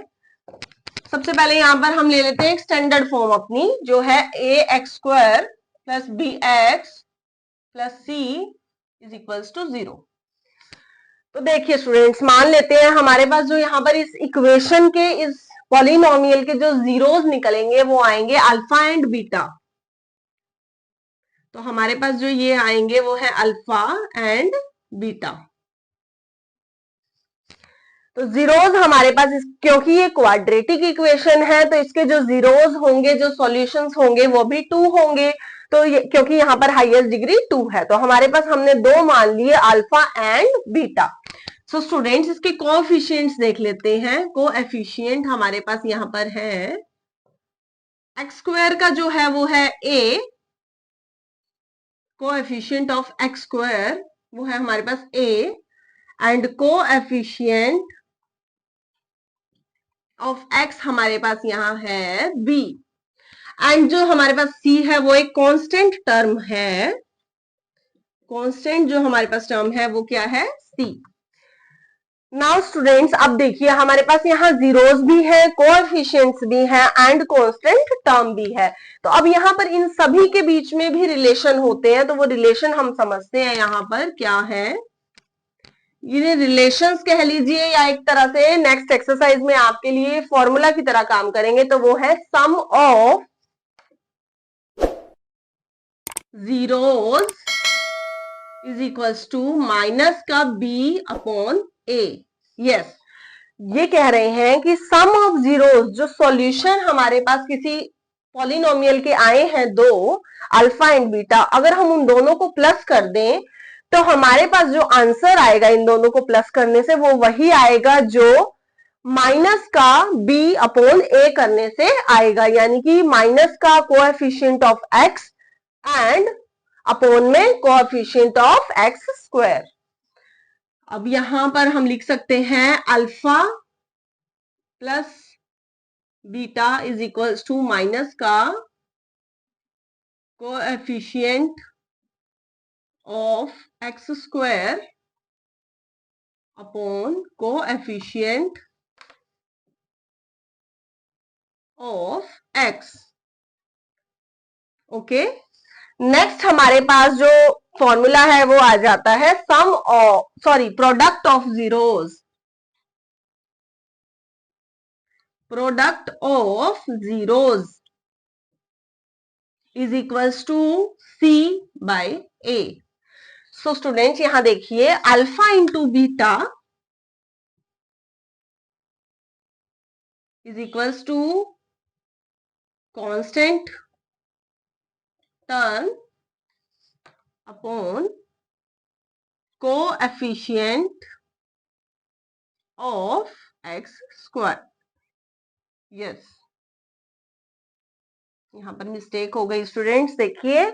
सबसे पहले यहाँ पर हम ले लेते हैं एक स्टैंडर्ड फॉर्म अपनी, जो है ax² plus b x plus c is equals to 0। तो देखिए स्टूडेंट्स, मान लेते हैं हमारे पास जो यहाँ पर इस इक्वेशन के इस पॉलिनोमियल के जो जीरोस निकलेंगे वो आएंगे अल्फा एंड बीटा। तो हमारे पास जो ये आएंगे वो है अल्फा एंड बीटा। तो जीरोस हमारे पास क्योंकि ये क्वाड्रेटिक इक्वेशन है तो इसके जो जीरोस होंगे, जो सॉल्यूशंस होंगे वो भी 2 होंगे। तो क्योंकि यहाँ पर हाईएस्ट डिग्री 2 है तो हमारे पास हमने 2 मान लिए alpha and beta. So students, इसके कोएफिशिएंट्स देख लेते हैं। कोएफिशिएंट हमारे पास यहाँ पर है एक्स स्क्वायर का जो है वो है a, coefficient of x square वो है हमारे पास a, and coefficient of x हमारे पास यहाँ है b, एंड जो हमारे पास c है वो एक कांस्टेंट टर्म है। कांस्टेंट जो हमारे पास टर्म है वो क्या है, c। नाउ स्टूडेंट्स, अब देखिए हमारे पास यहाँ जीरोस भी है, कोएफिशिएंट्स भी हैं एंड कांस्टेंट टर्म भी है। तो अब यहाँ पर इन सभी के बीच में भी रिलेशन होते हैं, तो वो रिलेशन हम समझते हैं यहाँ पर क्या है। ये रिलेशंस कह लीजिए या एक तरह से नेक्स्ट एक्सरसाइज में आपके लिए फॉर्मूला की तरह काम करेंगे। तो वो है sum of zeros is equals to minus का b अपॉन a। यस, ये कह रहे हैं कि सम ऑफ जीरोस, जो सॉल्यूशन हमारे पास किसी पॉलिनोमियल के आए हैं दो, अल्फा एंड बीटा, अगर हम उन दोनों को प्लस कर दें तो हमारे पास जो आंसर आएगा इन दोनों को प्लस करने से वो वही आएगा जो माइनस का b अपॉन a करने से आएगा, यानी कि माइनस का coefficient of x and upon में कोएफिशिएंट ऑफ एक्स स्क्वायर। अब यहां पर हम लिख सकते हैं alpha plus beta is equals to minus का coefficient of x square upon coefficient of x. Okay, next हमारे पास जो फॉर्मूला है वो आ जाता है sum of product of zeros. Product of zeros is equals to c by a। So students, यहां देखिए alpha into beta is equals to constant term upon coefficient of x square. Yes, यहां पर mistake हो गई students. देखिए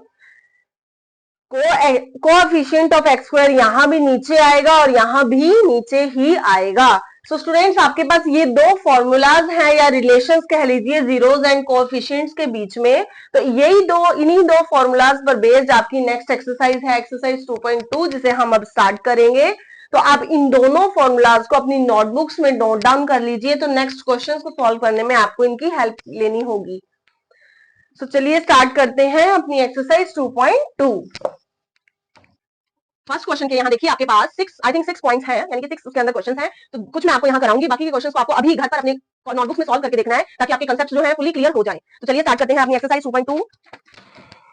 coefficient of x square यहां भी नीचे आएगा और यहां भी नीचे ही आएगा। सो स्टूडेंट्स, आपके पास ये दो फॉर्मूलाज हैं या रिलेशंस कह लीजिए जीरोस एंड कोएफिशिएंट्स के बीच में। तो इन्हीं दो फॉर्मूलाज पर बेस्ड आपकी नेक्स्ट एक्सरसाइज है एक्सरसाइज 2.2, जिसे हम अब स्टार्ट करेंगे। तो आप इन दोनों फॉर्मूलाज को अपनी नोटबुक्स में नोट डाउन कर लीजिए, तो नेक्स्ट क्वेश्चंस को सॉल्व करने में आपको इनकी हेल्प लेनी होगी। तो चलिए स्टार्ट करते हैं अपनी एक्सरसाइज 2.2। फर्स्ट क्वेश्चन के यहाँ देखिए आपके पास 6 पॉइंट्स हैं, यानी कि 6 उसके अंदर क्वेश्चंस हैं। तो कुछ मैं आपको यहाँ कराऊंगी, बाकी के क्वेश्चंस को आपको अभी घर पर अपने नोटबुक में सॉल्व करके देखना है ताकि आपके कांसेप्ट जो है फुली क्लियर हो जाए। तो चलिए स्टार्ट करते हैं अपनी एक्सरसाइज 2.2।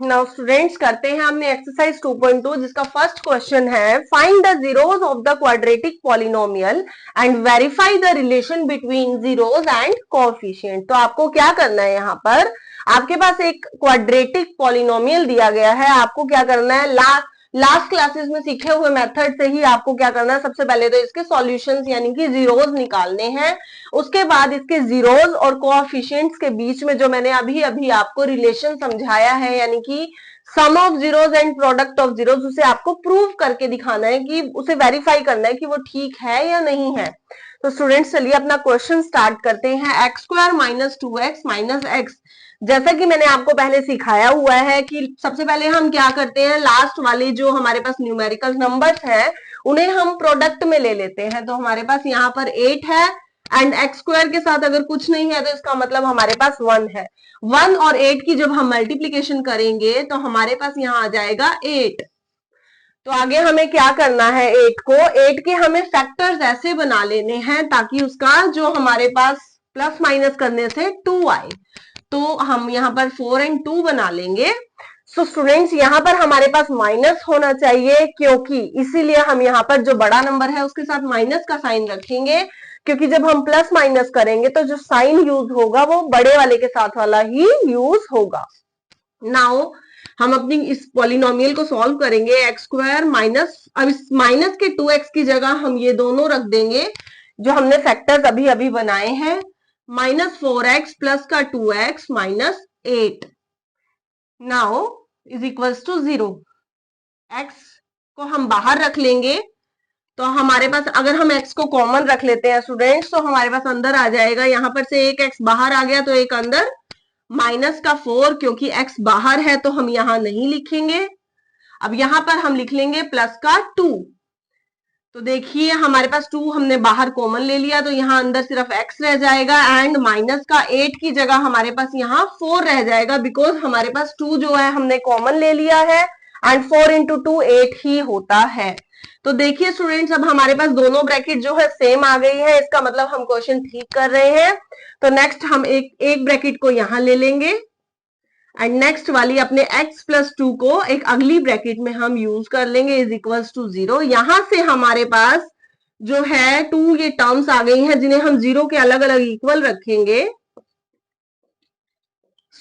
नाउ स्टूडेंट्स, करते हैं हमने एक्सरसाइज 2.2, जिसका फर्स्ट क्वेश्चन है find the zeros of the quadratic polynomial and verify the relation between zeros and coefficient. तो आपको क्या करना है, यहाँ पर आपके पास एक क्वाड्रेटिक पॉलिनोमियल दिया गया है। आपको क्या करना है, लास्ट क्लासेस में सीखे हुए मेथड से ही आपको क्या करना है, सबसे पहले तो इसके सॉल्यूशंस यानी कि जीरोस निकालने हैं। उसके बाद इसके जीरोस और कोएफिशिएंट्स के बीच में जो मैंने अभी अभी आपको रिलेशन समझाया है, यानी कि sum of zeros and product of zeros, उसे आपको प्रूव करके दिखाना है कि उसे वेरीफाई करना है कि वो ठीक है या नहीं है। तो स्टूडेंट्स, चलिए अपना क्वेश्चन स्टार्ट करते हैं। X square minus 2x minus x, जैसा कि मैंने आपको पहले सिखाया हुआ है कि सबसे पहले हम क्या करते हैं, लास्ट वाले जो हमारे पास न्यूमेरिकल नंबर्स हैं उन्हें हम प्रोडक्ट में ले लेते हैं। तो हमारे पास यहाँ पर 8 है एंड एक्स स्क्वायर के साथ अगर कुछ नहीं है तो इसका मतलब हमारे पास 1 है। 1 और 8 की जब हम मल्टीप्लीकेशन करेंगे तो हमारे पास यहाँ आ जाएगा 8। तो आगे हमें क्या करना है, 8 के हमें फैक्टर्स ऐसे बना लेने हैं ताकि उसका जो हमारे पास प्लस माइनस करने से 2 आए। तो हम यहाँ पर 4 एंड 2 बना लेंगे। सो स्टूडेंट्स यहाँ पर हमारे पास माइनस होना चाहिए, क्योंकि इसीलिए हम यहाँ पर जो बड़ा नंबर है उसके साथ माइनस का साइन रखेंगे, क्योंकि जब हम प्लस माइनस करेंगे तो जो साइन यूज होगा वो बड़े वाले के साथ वाला ही यूज होगा। नाउ हम अपनी इस पॉलिनोमियल को सॉल्व करेंगे। एक्स स्क्वायर माइनस, अब इस माइनस के 2x की जगह हम ये दोनों रख देंगे जो हमने फैक्टर्स अभी अभी बनाए हैं। -4x प्लस का 2x minus 8 now is equals to 0। x को हम बाहर रख लेंगे तो हमारे पास, अगर हम x को कॉमन रख लेते हैं स्टूडेंट्स, तो हमारे पास अंदर आ जाएगा, यहां पर से एक x बाहर आ गया तो एक अंदर, माइनस का 4, क्योंकि x बाहर है तो हम यहां नहीं लिखेंगे। अब यहां पर हम लिख लेंगे प्लस का 2। तो देखिए हमारे पास 2 हमने बाहर कॉमन ले लिया तो यहाँ अंदर सिर्फ x रह जाएगा, एंड माइनस का 8 की जगह हमारे पास यहाँ 4 रह जाएगा, बिकॉज हमारे पास 2 जो है हमने कॉमन ले लिया है, एंड 4 इंटू 2 8 ही होता है। तो देखिए स्टूडेंट्स, अब हमारे पास दोनों ब्रैकेट जो है सेम आ गई है, इसका मतलब हम क्वेश्चन ठीक कर रहे हैं। तो नेक्स्ट हम एक ब्रैकेट को यहां ले लेंगे, एंड नेक्स्ट वाली अपने x प्लस 2 को एक अगली ब्रैकेट में हम यूज कर लेंगे, इज इक्वल्स टू 0। यहां से हमारे पास जो है 2 ये टर्म्स आ गई हैं जिन्हें हम 0 के अलग अलग इक्वल रखेंगे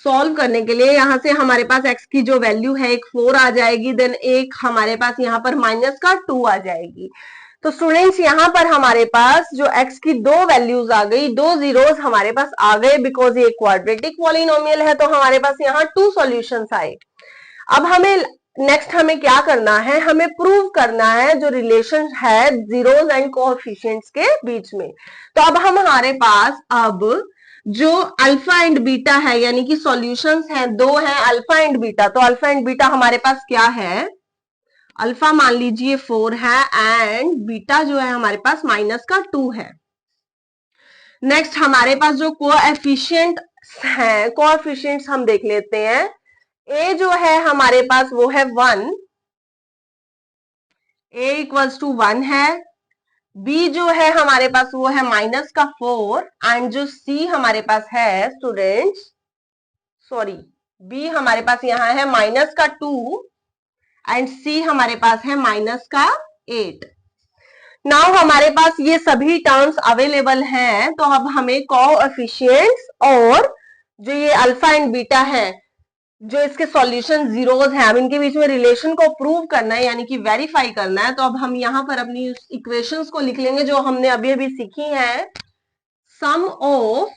सॉल्व करने के लिए। यहां से हमारे पास x की जो वैल्यू है एक 4 आ जाएगी, देन एक हमारे पास यहाँ पर माइनस का 2 आ जाएगी। तो स्टूडेंट्स यहाँ पर हमारे पास जो x की 2 वैल्यूज आ गई, 2 जीरोस हमारे पास आ गए, बिकॉज ये क्वाड्रेटिक पॉलिनोमियल है तो हमारे पास यहाँ 2 सॉल्यूशंस आए। अब हमें नेक्स्ट हमें क्या करना है, हमें प्रूव करना है जो रिलेशन है जीरोस एंड कोएफिशिएंट्स के बीच में। तो अब हमारे पास अब जो अल्फा एंड बीटा है, यानी कि सॉल्यूशंस हैं, 2 हैं अल्फा एंड बीटा। तो अल्फा एंड बीटा हमारे पास क्या है, अल्फा मान लीजिए 4 है, एंड बीटा जो है हमारे पास माइनस का 2 है। नेक्स्ट हमारे पास जो कोएफिशिएंट है, कोएफिशिएंट्स हम देख लेते हैं। ए जो है हमारे पास वो है 1, ए इक्वल्स टू 1 है। बी जो है हमारे पास वो है माइनस का 4, एंड जो सी हमारे पास है स्टूडेंट्स, सॉरी, बी हमारे पास यहाँ है माइनस का 2, एंड सी हमारे पास है माइनस का 8। नाउ हमारे पास ये सभी टर्म्स अवेलेबल हैं, तो अब हमें कोएफिशिएंट्स और जो ये अल्फा एंड बीटा है, जो इसके सॉल्यूशन जीरोस हैं, अब इनके बीच में रिलेशन को प्रूव करना है, यानी कि वेरीफाई करना है। तो अब हम यहाँ पर अपनी इक्वेशंस को लिख लेंगे जो हमने अभी अभी सीखी हैं। Sum of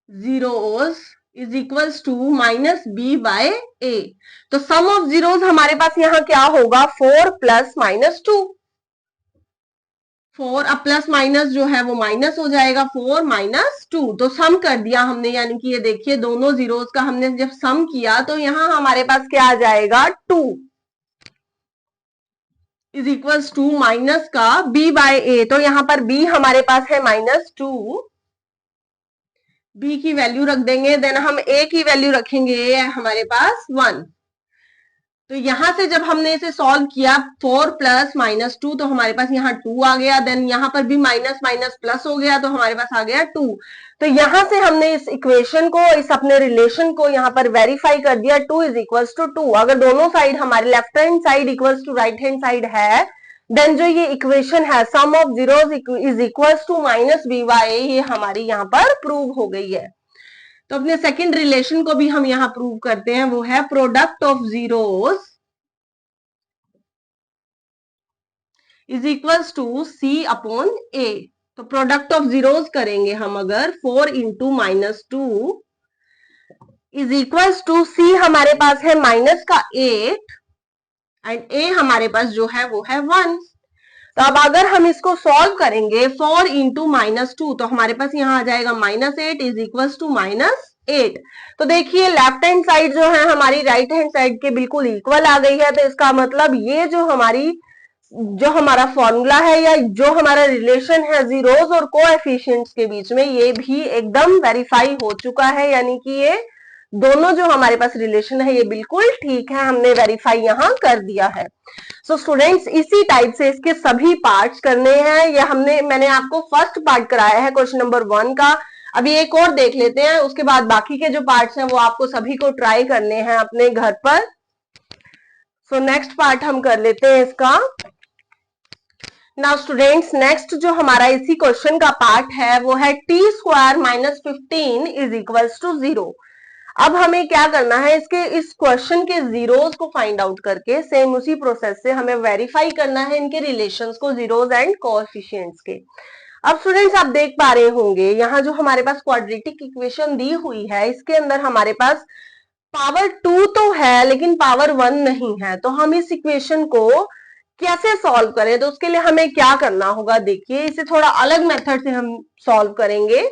zeros is equals to minus B by ए। तो सम ऑफ जीरोस हमारे पास यहाँ क्या होगा, 4 प्लस माइनस 2। 4 अब प्लस माइनस जो है वो माइनस हो जाएगा, 4 माइनस 2। तो सम कर दिया हमने, यानी कि ये देखिए दोनों जीरोस का हमने जब सम किया तो यहाँ हमारे पास क्या आ जाएगा, 2 इज इक्वल्स टू माइनस का b बाय ए। तो यहाँ पर b हमारे पास है -2, b की वैल्यू रख देंगे, देन हम a की वैल्यू रखेंगे हमारे पास 1। तो यहां से जब हमने इसे सॉल्व किया 4 प्लस माइनस 2, तो हमारे पास यहाँ 2 आ गया, देन यहाँ पर भी माइनस माइनस प्लस हो गया तो हमारे पास आ गया 2। तो यहां से हमने इस इक्वेशन को, इस अपने रिलेशन को यहाँ पर वेरीफाई कर दिया, 2 इज इक्वल्स टू 2। अगर दोनों साइड हमारे left hand side equals to right hand side है, देन जो ये इक्वेशन है sum of zeros is equals to minus B by A, ये हमारी यहाँ पर प्रूव हो गई है। तो अपने सेकंड रिलेशन को भी हम यहाँ प्रूव करते हैं, वो है product of zeros is equals to C upon A. तो प्रोडक्ट ऑफ जीरोस करेंगे हम, अगर 4 into -2 is equals to C हमारे पास है माइनस का 8, एंड ए हमारे पास जो है वो है 1। तो अब अगर हम इसको सॉल्व करेंगे 4 इंटू -2, तो हमारे पास यहाँ आ जाएगा -8 इज इक्वल्स टू -8। तो देखिए लेफ्ट हैंड साइड जो है हमारी राइट हैंड साइड के बिल्कुल इक्वल आ गई है, तो इसका मतलब ये जो हमारी जो हमारा फॉर्मूला है या जो हमारा रिलेशन है जीरोस और कोएफिशिएंट्स के बीच में, ये भी एकदम वेरीफाई हो चुका है, यानी कि ये दोनों जो हमारे पास रिलेशन है ये बिल्कुल ठीक है, हमने वेरीफाई यहां कर दिया है। सो स्टूडेंट्स, इसी टाइप से इसके सभी पार्ट्स करने हैं। ये मैंने आपको फर्स्ट पार्ट कराया है क्वेश्चन नंबर 1 का। अभी एक और देख लेते हैं, उसके बाद बाकी के जो पार्ट्स हैं वो आपको सभी को ट्राई करने हैं अपने घर पर। सो नेक्स्ट पार्ट हम कर लेते हैं इसका। नाउ स्टूडेंट्स, नेक्स्ट जो हमारा इसी क्वेश्चन का पार्ट है वो है t square minus 15 is equals to 0। अब हमें क्या करना है, इस क्वेश्चन के जीरोस को फाइंड आउट करके सेम उसी प्रोसेस से हमें वेरीफाई करना है इनके रिलेशंस को, जीरोस एंड कोएफिशिएंट्स के। अब स्टूडेंट्स, आप देख पा रहे होंगे यहाँ जो हमारे पास क्वाड्रेटिक इक्वेशन दी हुई है, इसके अंदर हमारे पास पावर 2 तो है लेकिन पावर 1 नहीं है। तो हम इस इक्वेशन को कैसे सॉल्व करें, तो उसके लिए हमें क्या करना होगा, देखिए इसे थोड़ा अलग मेथड से हम सॉल्व करेंगे।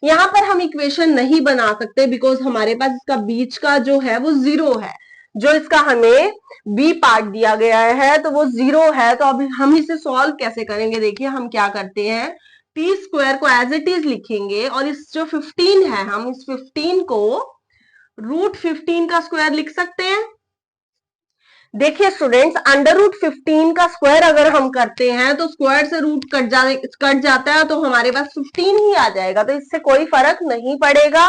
यहाँ पर हम इक्वेशन नहीं बना सकते बिकॉज हमारे पास इसका बीच का जो है वो 0 है, जो इसका हमें बी पार्ट दिया गया है तो वो 0 है। तो अभी हम इसे सॉल्व कैसे करेंगे, देखिए हम क्या करते हैं, टी स्क्वायर को एज इट इज लिखेंगे और इस जो 15 है, हम इस 15 को √15 का स्क्वायर लिख सकते हैं। देखिए स्टूडेंट्स, √15 का स्क्वायर अगर हम करते हैं तो स्क्वायर से रूट कट जाता है, तो हमारे पास 15 ही आ जाएगा। तो इससे कोई फर्क नहीं पड़ेगा,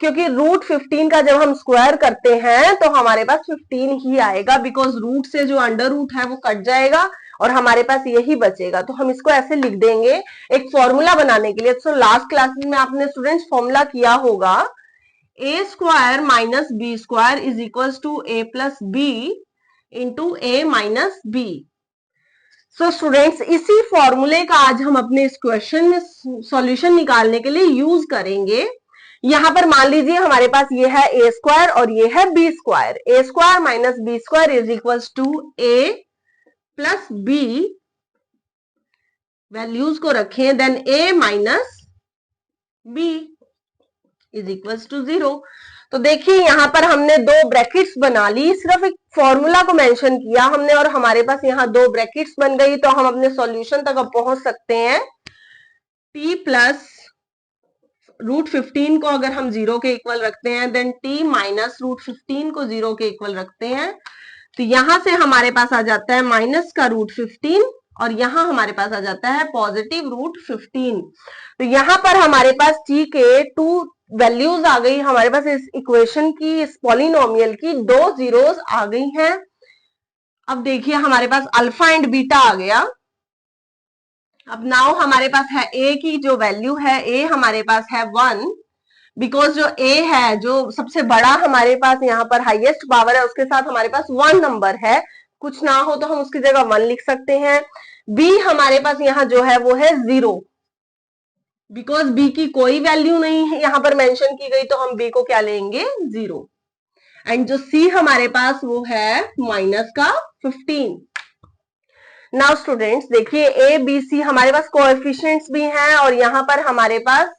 क्योंकि √15 का जब हम स्क्वायर करते हैं तो हमारे पास 15 ही आएगा, बिकॉज रूट से जो अंडर रूट है वो कट जाएगा और हमारे पास यही बचेगा। तो हम इसको ऐसे लिख देंगे एक फॉर्मूला बनाने के लिए। तो लास्ट क्लासेस में आपने स्टूडेंट्स फॉर्मूला किया होगा, A square minus B square is equal to A plus B into A minus B. So students, इसी फॉर्मूले का आज हम अपने इस क्वेश्चन में सॉल्यूशन निकालने के लिए यूज करेंगे। यहां पर मान लीजिए हमारे पास ये है ए स्क्वायर और ये है b square. A square minus B square is equal to A plus b, values को रखें, then a minus b is equal to 0। तो देखिए यहां पर हमने दो ब्रैकेट्स बना ली, सिर्फ एक फॉर्मूला को मेंशन किया हमने और हमारे पास यहाँ दो ब्रैकेट्स बन गई। तो हम अपने सॉल्यूशन तक अब पहुंच सकते हैं। t प्लस √15 को अगर हम 0 के इक्वल रखते हैं, देन t माइनस √15 को 0 के इक्वल रखते हैं, तो यहां से हमारे पास आ जाता है माइनस का √15 और यहां हमारे पास आ जाता है पॉजिटिव √15। तो यहां पर हमारे पास t के 2 वैल्यूज आ गई हमारे पास, इस इक्वेशन की, इस पॉलिनोमियल की 2 जीरोस आ गई हैं। अब देखिए हमारे पास अल्फा एंड बीटा आ गया। अब नाउ हमारे पास है a की जो वैल्यू है, a हमारे पास है 1, बिकॉज जो a है, जो सबसे बड़ा हमारे पास यहाँ पर हाईएस्ट पावर है, उसके साथ हमारे पास 1 नंबर है। कुछ ना हो तो हम उसकी जगह 1 लिख सकते हैं। b हमारे पास यहाँ जो है वो है 0, बिकॉज b की कोई वैल्यू नहीं है यहाँ पर मेंशन की गई, तो हम b को क्या लेंगे, 0। एंड जो c हमारे पास वो है माइनस का 15। नाउ स्टूडेंट्स देखिए, a b c हमारे पास कोएफिशिएंट्स भी हैं और यहाँ पर हमारे पास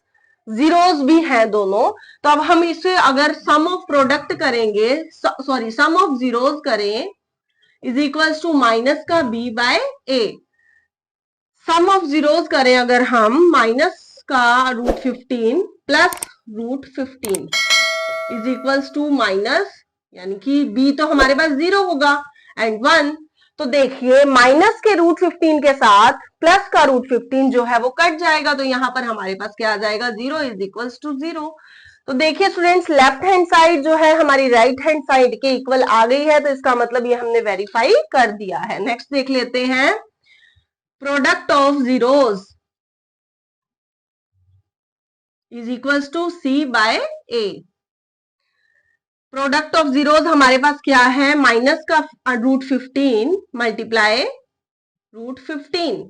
जीरोस भी हैं दोनों। तो अब हम इसे अगर सम ऑफ प्रोडक्ट करेंगे, सॉरी सम ऑफ जीरोस करें, इज इक्वल्स टू माइनस का b by a। Sum of zeros करें अगर हम, माइनस का √15 plus √15 is equals to minus, यानी कि b तो हमारे पास 0 होगा एंड 1। तो देखिए माइनस के √15 के साथ प्लस का √15 जो है वो कट जाएगा, तो यहां पर हमारे पास क्या आ जाएगा, 0 इज इक्वल्स टू 0। तो देखिए स्टूडेंट्स, लेफ्ट हैंड साइड जो है हमारी राइट हैंड साइड के इक्वल आ गई है, तो इसका मतलब ये हमने वेरीफाई कर दिया है। नेक्स्ट देख लेते हैं, product of zeros is equals to c by a। Product of zeros हमारे पास क्या है, माइनस का √15 multiply √15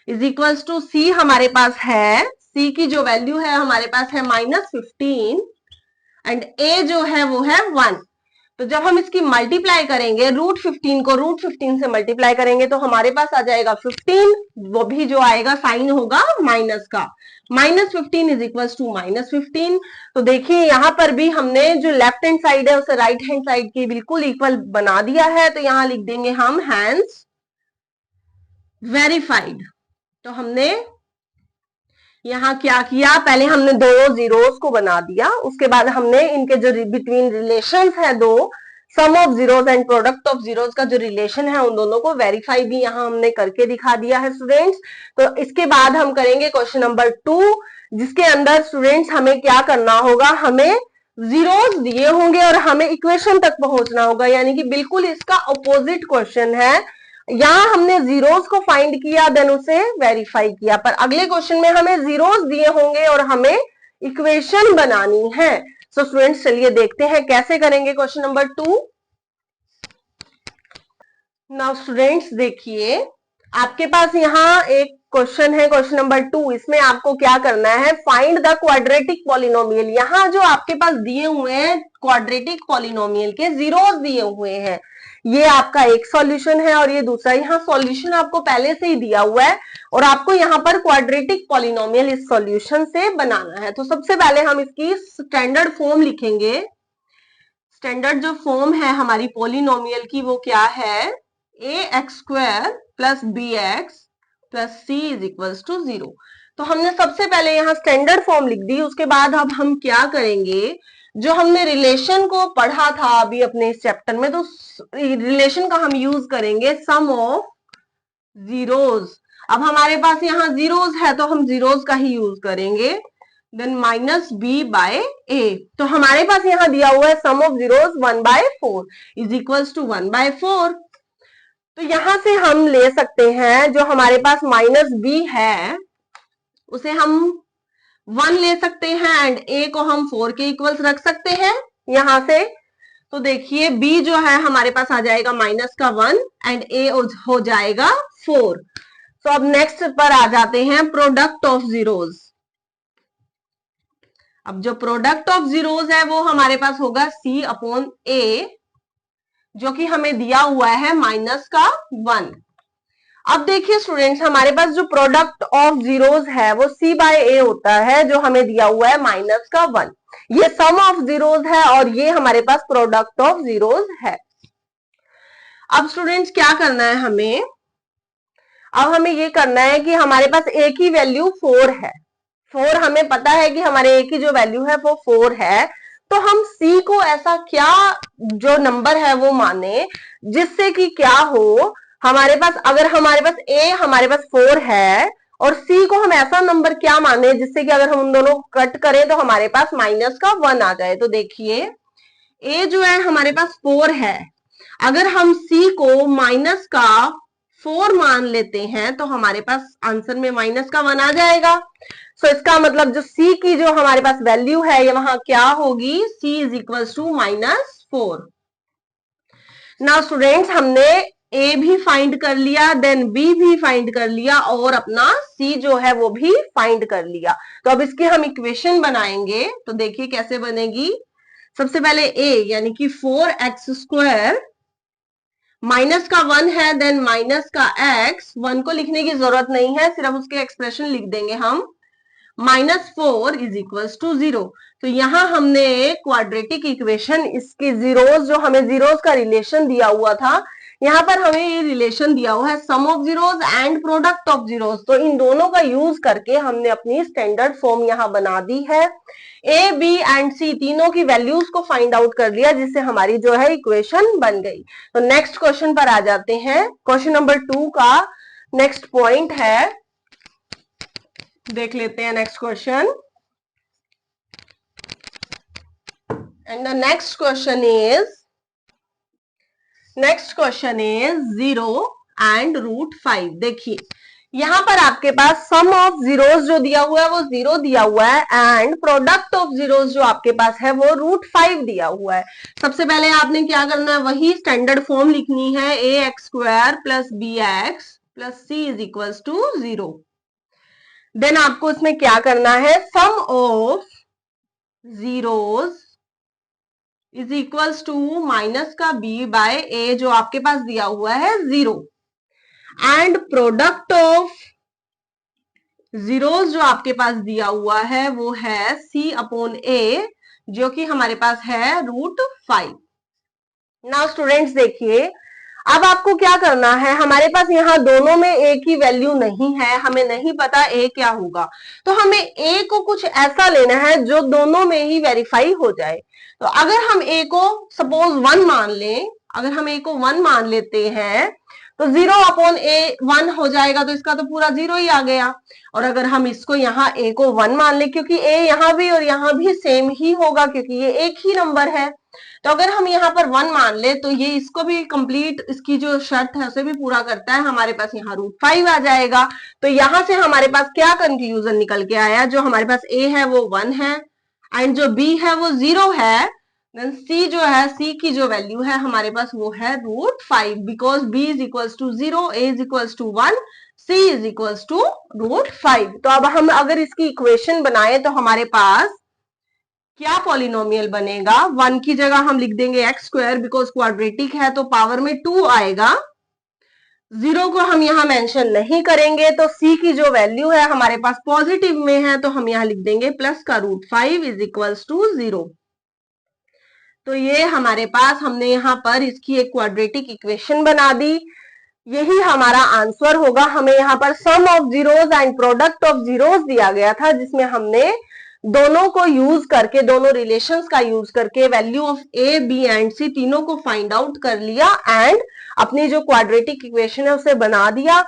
is equals to c हमारे पास है, c की जो वैल्यू है हमारे पास है -15 एंड a जो है वो है 1। तो जब हम इसकी मल्टीप्लाई करेंगे, √15 को √15 से मल्टीप्लाई करेंगे तो हमारे पास आ जाएगा 15, वो भी जो आएगा साइन होगा माइनस का, -15 इज इक्वल टू -15। तो देखिए यहां पर भी हमने जो लेफ्ट हैंड साइड है उसे राइट हैंड साइड के बिल्कुल इक्वल बना दिया है। तो यहां लिख देंगे हम हैंस वेरीफाइड। तो हमने यहां क्या किया, पहले हमने दो जीरोस को बना दिया, उसके बाद हमने इनके जो बिटवीन रिलेशंस है दो, sum of zeros and product of zeros का जो रिलेशन है उन दोनों को वेरीफाई भी यहां हमने करके दिखा दिया है स्टूडेंट्स। तो इसके बाद हम करेंगे क्वेश्चन नंबर 2, जिसके अंदर स्टूडेंट्स हमें क्या करना होगा, हमें जीरोस दिए होंगे और हमें इक्वेशन तक पहुंचना होगा, यानी कि बिल्कुल इसका ऑपोजिट क्वेश्चन है। यहां हमने जीरोस को फाइंड किया, देन उसे वेरीफाई किया, पर अगले क्वेश्चन में हमें जीरोस दिए होंगे और हमें इक्वेशन बनानी है। सो स्टूडेंट्स चलिए देखते हैं कैसे करेंगे क्वेश्चन नंबर 2। नाउ स्टूडेंट्स देखिए, आपके पास यहाँ एक क्वेश्चन है, क्वेश्चन नंबर 2। इसमें आपको क्या करना है, फाइंड द क्वाड्रेटिक पॉलिनोमियल। यहाँ जो आपके पास दिए हुए हैं क्वाड्रेटिक पॉलिनोमियल के जीरोस दिए हुए हैं, ये आपका एक सॉल्यूशन है और ये दूसरा। यहाँ सॉल्यूशन आपको पहले से ही दिया हुआ है और आपको यहाँ पर क्वाड्रेटिक पॉलिनोमियल इस सॉल्यूशन से बनाना है। तो सबसे पहले हम इसकी स्टैंडर्ड फॉर्म लिखेंगे। स्टैंडर्ड जो फॉर्म है हमारी पॉलिनोमियल की वो क्या है, ax² plus bx plus c is equals to 0। तो हमने सबसे पहले यहाँ स्टैंडर्ड फॉर्म लिख दी। उसके बाद अब हम क्या करेंगे, जो हमने रिलेशन को पढ़ा था अभी अपने इस चैप्टर में, तो रिलेशन का हम यूज करेंगे सम ऑफ जीरोस। अब हमारे पास यहाँ जीरोस है तो हम जीरोस का ही यूज करेंगे, देन माइनस बी बाय ए। तो हमारे पास यहाँ दिया हुआ है sum of zeros 1/4 is equals to 1/4। तो यहां से हम ले सकते हैं, जो हमारे पास माइनस बी है उसे हम 1 ले सकते हैं एंड ए को हम 4 के इक्वल्स रख सकते हैं यहां से। तो देखिए बी जो है हमारे पास आ जाएगा माइनस का 1 एंड ए हो जाएगा 4। तो अब नेक्स्ट पर आ जाते हैं प्रोडक्ट ऑफ जीरोस। अब जो प्रोडक्ट ऑफ जीरोस है वो हमारे पास होगा c अपॉन ए, जो कि हमें दिया हुआ है माइनस का 1। अब देखिए स्टूडेंट्स, हमारे पास जो प्रोडक्ट ऑफ जीरोस है वो c बाय ए होता है, जो हमें दिया हुआ है माइनस का 1। ये सम ऑफ जीरोस है और ये हमारे पास प्रोडक्ट ऑफ जीरोस है। अब स्टूडेंट्स क्या करना है हमें, अब हमें ये करना है कि हमारे पास a की वैल्यू 4 है। 4 हमें पता है कि हमारे a की जो वैल्यू है वो 4 है। तो हम c को ऐसा क्या जो नंबर है वो माने जिससे कि क्या हो, हमारे पास अगर हमारे पास a हमारे पास 4 है और c को हम ऐसा नंबर क्या माने जिससे कि अगर हम उन दोनों कट करें तो हमारे पास माइनस का 1 आ जाए। तो देखिए a जो है हमारे पास 4 है, अगर हम c को माइनस का 4 मान लेते हैं तो हमारे पास आंसर में माइनस का 1 आ जाएगा। सो इसका मतलब जो c की जो हमारे पास वैल्यू है ये वहां क्या होगी, c is equal to -4। Now students हमने a भी फाइंड कर लिया, देन b भी फाइंड कर लिया और अपना c जो है वो भी फाइंड कर लिया। तो अब इसकी हम इक्वेशन बनाएंगे। तो देखिए कैसे बनेगी, सबसे पहले a यानी कि 4x², माइनस का 1 है, देन माइनस का x, 1 को लिखने की जरूरत नहीं है, सिर्फ उसके एक्सप्रेशन लिख देंगे हम, -4 इज इक्वल टू 0। तो यहां हमने क्वाड्रेटिक इक्वेशन, इसके जीरोस जो हमें जीरोस का रिलेशन दिया हुआ था, यहां पर हमें ये रिलेशन दिया हुआ है sum of zeros and product of zeros. तो इन दोनों का यूज करके हमने अपनी स्टैंडर्ड फॉर्म यहां बना दी है। ए बी एंड सी तीनों की वैल्यूज को फाइंड आउट कर लिया, जिससे हमारी जो है इक्वेशन बन गई। तो नेक्स्ट क्वेश्चन पर आ जाते हैं। क्वेश्चन नंबर 2 का नेक्स्ट पॉइंट है, देख लेते हैं next question. And the next question is 0 and √5। देखिए यहां पर आपके पास सम ऑफ जीरोस जो दिया हुआ है वो 0 दिया हुआ है एंड प्रोडक्ट ऑफ जीरोस जो आपके पास है वो √5 दिया हुआ है। सबसे पहले आपने क्या करना है, वही स्टैंडर्ड फॉर्म लिखनी है, ax² plus bx plus c is equal to 0। Then आपको इसमें क्या करना है, sum of zeros is equals to minus का b बाय a जो आपके पास दिया हुआ है 0 एंड प्रोडक्ट ऑफ जीरोस जो आपके पास दिया हुआ है वो है c अपॉन a जो कि हमारे पास है √5। नाउ स्टूडेंट्स देखिए, अब आपको क्या करना है, हमारे पास यहाँ दोनों में ए की वैल्यू नहीं है, हमें नहीं पता ए क्या होगा, तो हमें ए को कुछ ऐसा लेना है जो दोनों में ही वेरीफाई हो जाए। तो अगर हम ए को सपोज 1 मान लें, अगर हम ए को 1 मान लेते हैं तो 0 अपॉन ए 1 हो जाएगा, तो इसका तो पूरा 0 ही आ गया। और अगर हम इसको यहाँ ए को 1 मान ले, क्योंकि ए यहाँ भी और यहाँ भी सेम ही होगा क्योंकि ये एक ही नंबर है, तो अगर हम यहाँ पर 1 मान ले तो ये इसको भी कंप्लीट, इसकी जो शर्त है उसे भी पूरा करता है, हमारे पास यहाँ √5 आ जाएगा। तो यहां से हमारे पास क्या कंक्लूजन निकल के आया, जो हमारे पास ए है वो 1 है एंड जो बी है वो 0 है, देन सी जो है, सी की जो वैल्यू है हमारे पास वो है √5, because b is equals to 0, a is equals to 1, c is equals to √5। तो अब हम अगर इसकी इक्वेशन बनाए तो हमारे पास क्या पॉलिनोमियल बनेगा, 1 की जगह हम लिख देंगे x², बिकॉज क्वाड्रेटिक है तो पावर में 2 आएगा। 0 को हम यहाँ मेंशन नहीं करेंगे, तो c की जो वैल्यू है हमारे पास पॉजिटिव में है, तो हम यहाँ लिख देंगे प्लस का √5 इज इक्वल्स टू 0। तो ये हमारे पास, हमने यहाँ पर इसकी एक क्वाड्रेटिक इक्वेशन बना दी, यही हमारा आंसर होगा। हमें यहाँ पर sum of zeros and product of zeros दिया गया था, जिसमें हमने दोनों को यूज करके, दोनों रिलेशंस का यूज करके value of A B and C तीनों को फाइंड आउट कर लिया एंड अपनी जो क्वाड्रेटिक इक्वेशन है उसे बना दिया।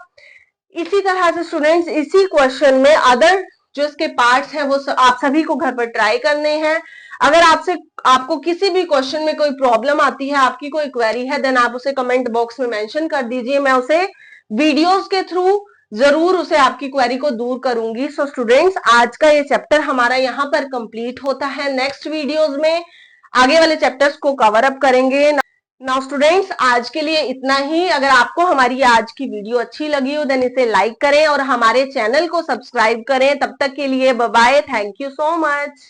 इसी तरह से स्टूडेंट्स, इसी क्वेश्चन में अदर जो इसके पार्ट्स हैं वो आप सभी को घर पर ट्राई करने हैं। अगर आपको किसी भी क्वेश्चन में कोई प्रॉब्लम आती है, आपकी कोई क्वेरी है, देन आप उसे कमेंट बॉक्स में मेंशन कर दीजिए, मैं उसे वीडियोस के थ्रू जरूर उसे आपकी क्वेरी को दूर करूंगी। सो स्टूडेंट्स, आज का ये चैप्टर हमारा यहाँ पर कंप्लीट होता है। नेक्स्ट वीडियोस में आगे वाले चैप्टर्स को कवर अप करेंगे। नाउ स्टूडेंट्स, आज के लिए इतना ही। अगर आपको हमारी आज की वीडियो अच्छी लगी हो देन इसे लाइक करें और हमारे चैनल को सब्सक्राइब करें। तब तक के लिए bye bye, thank you so much.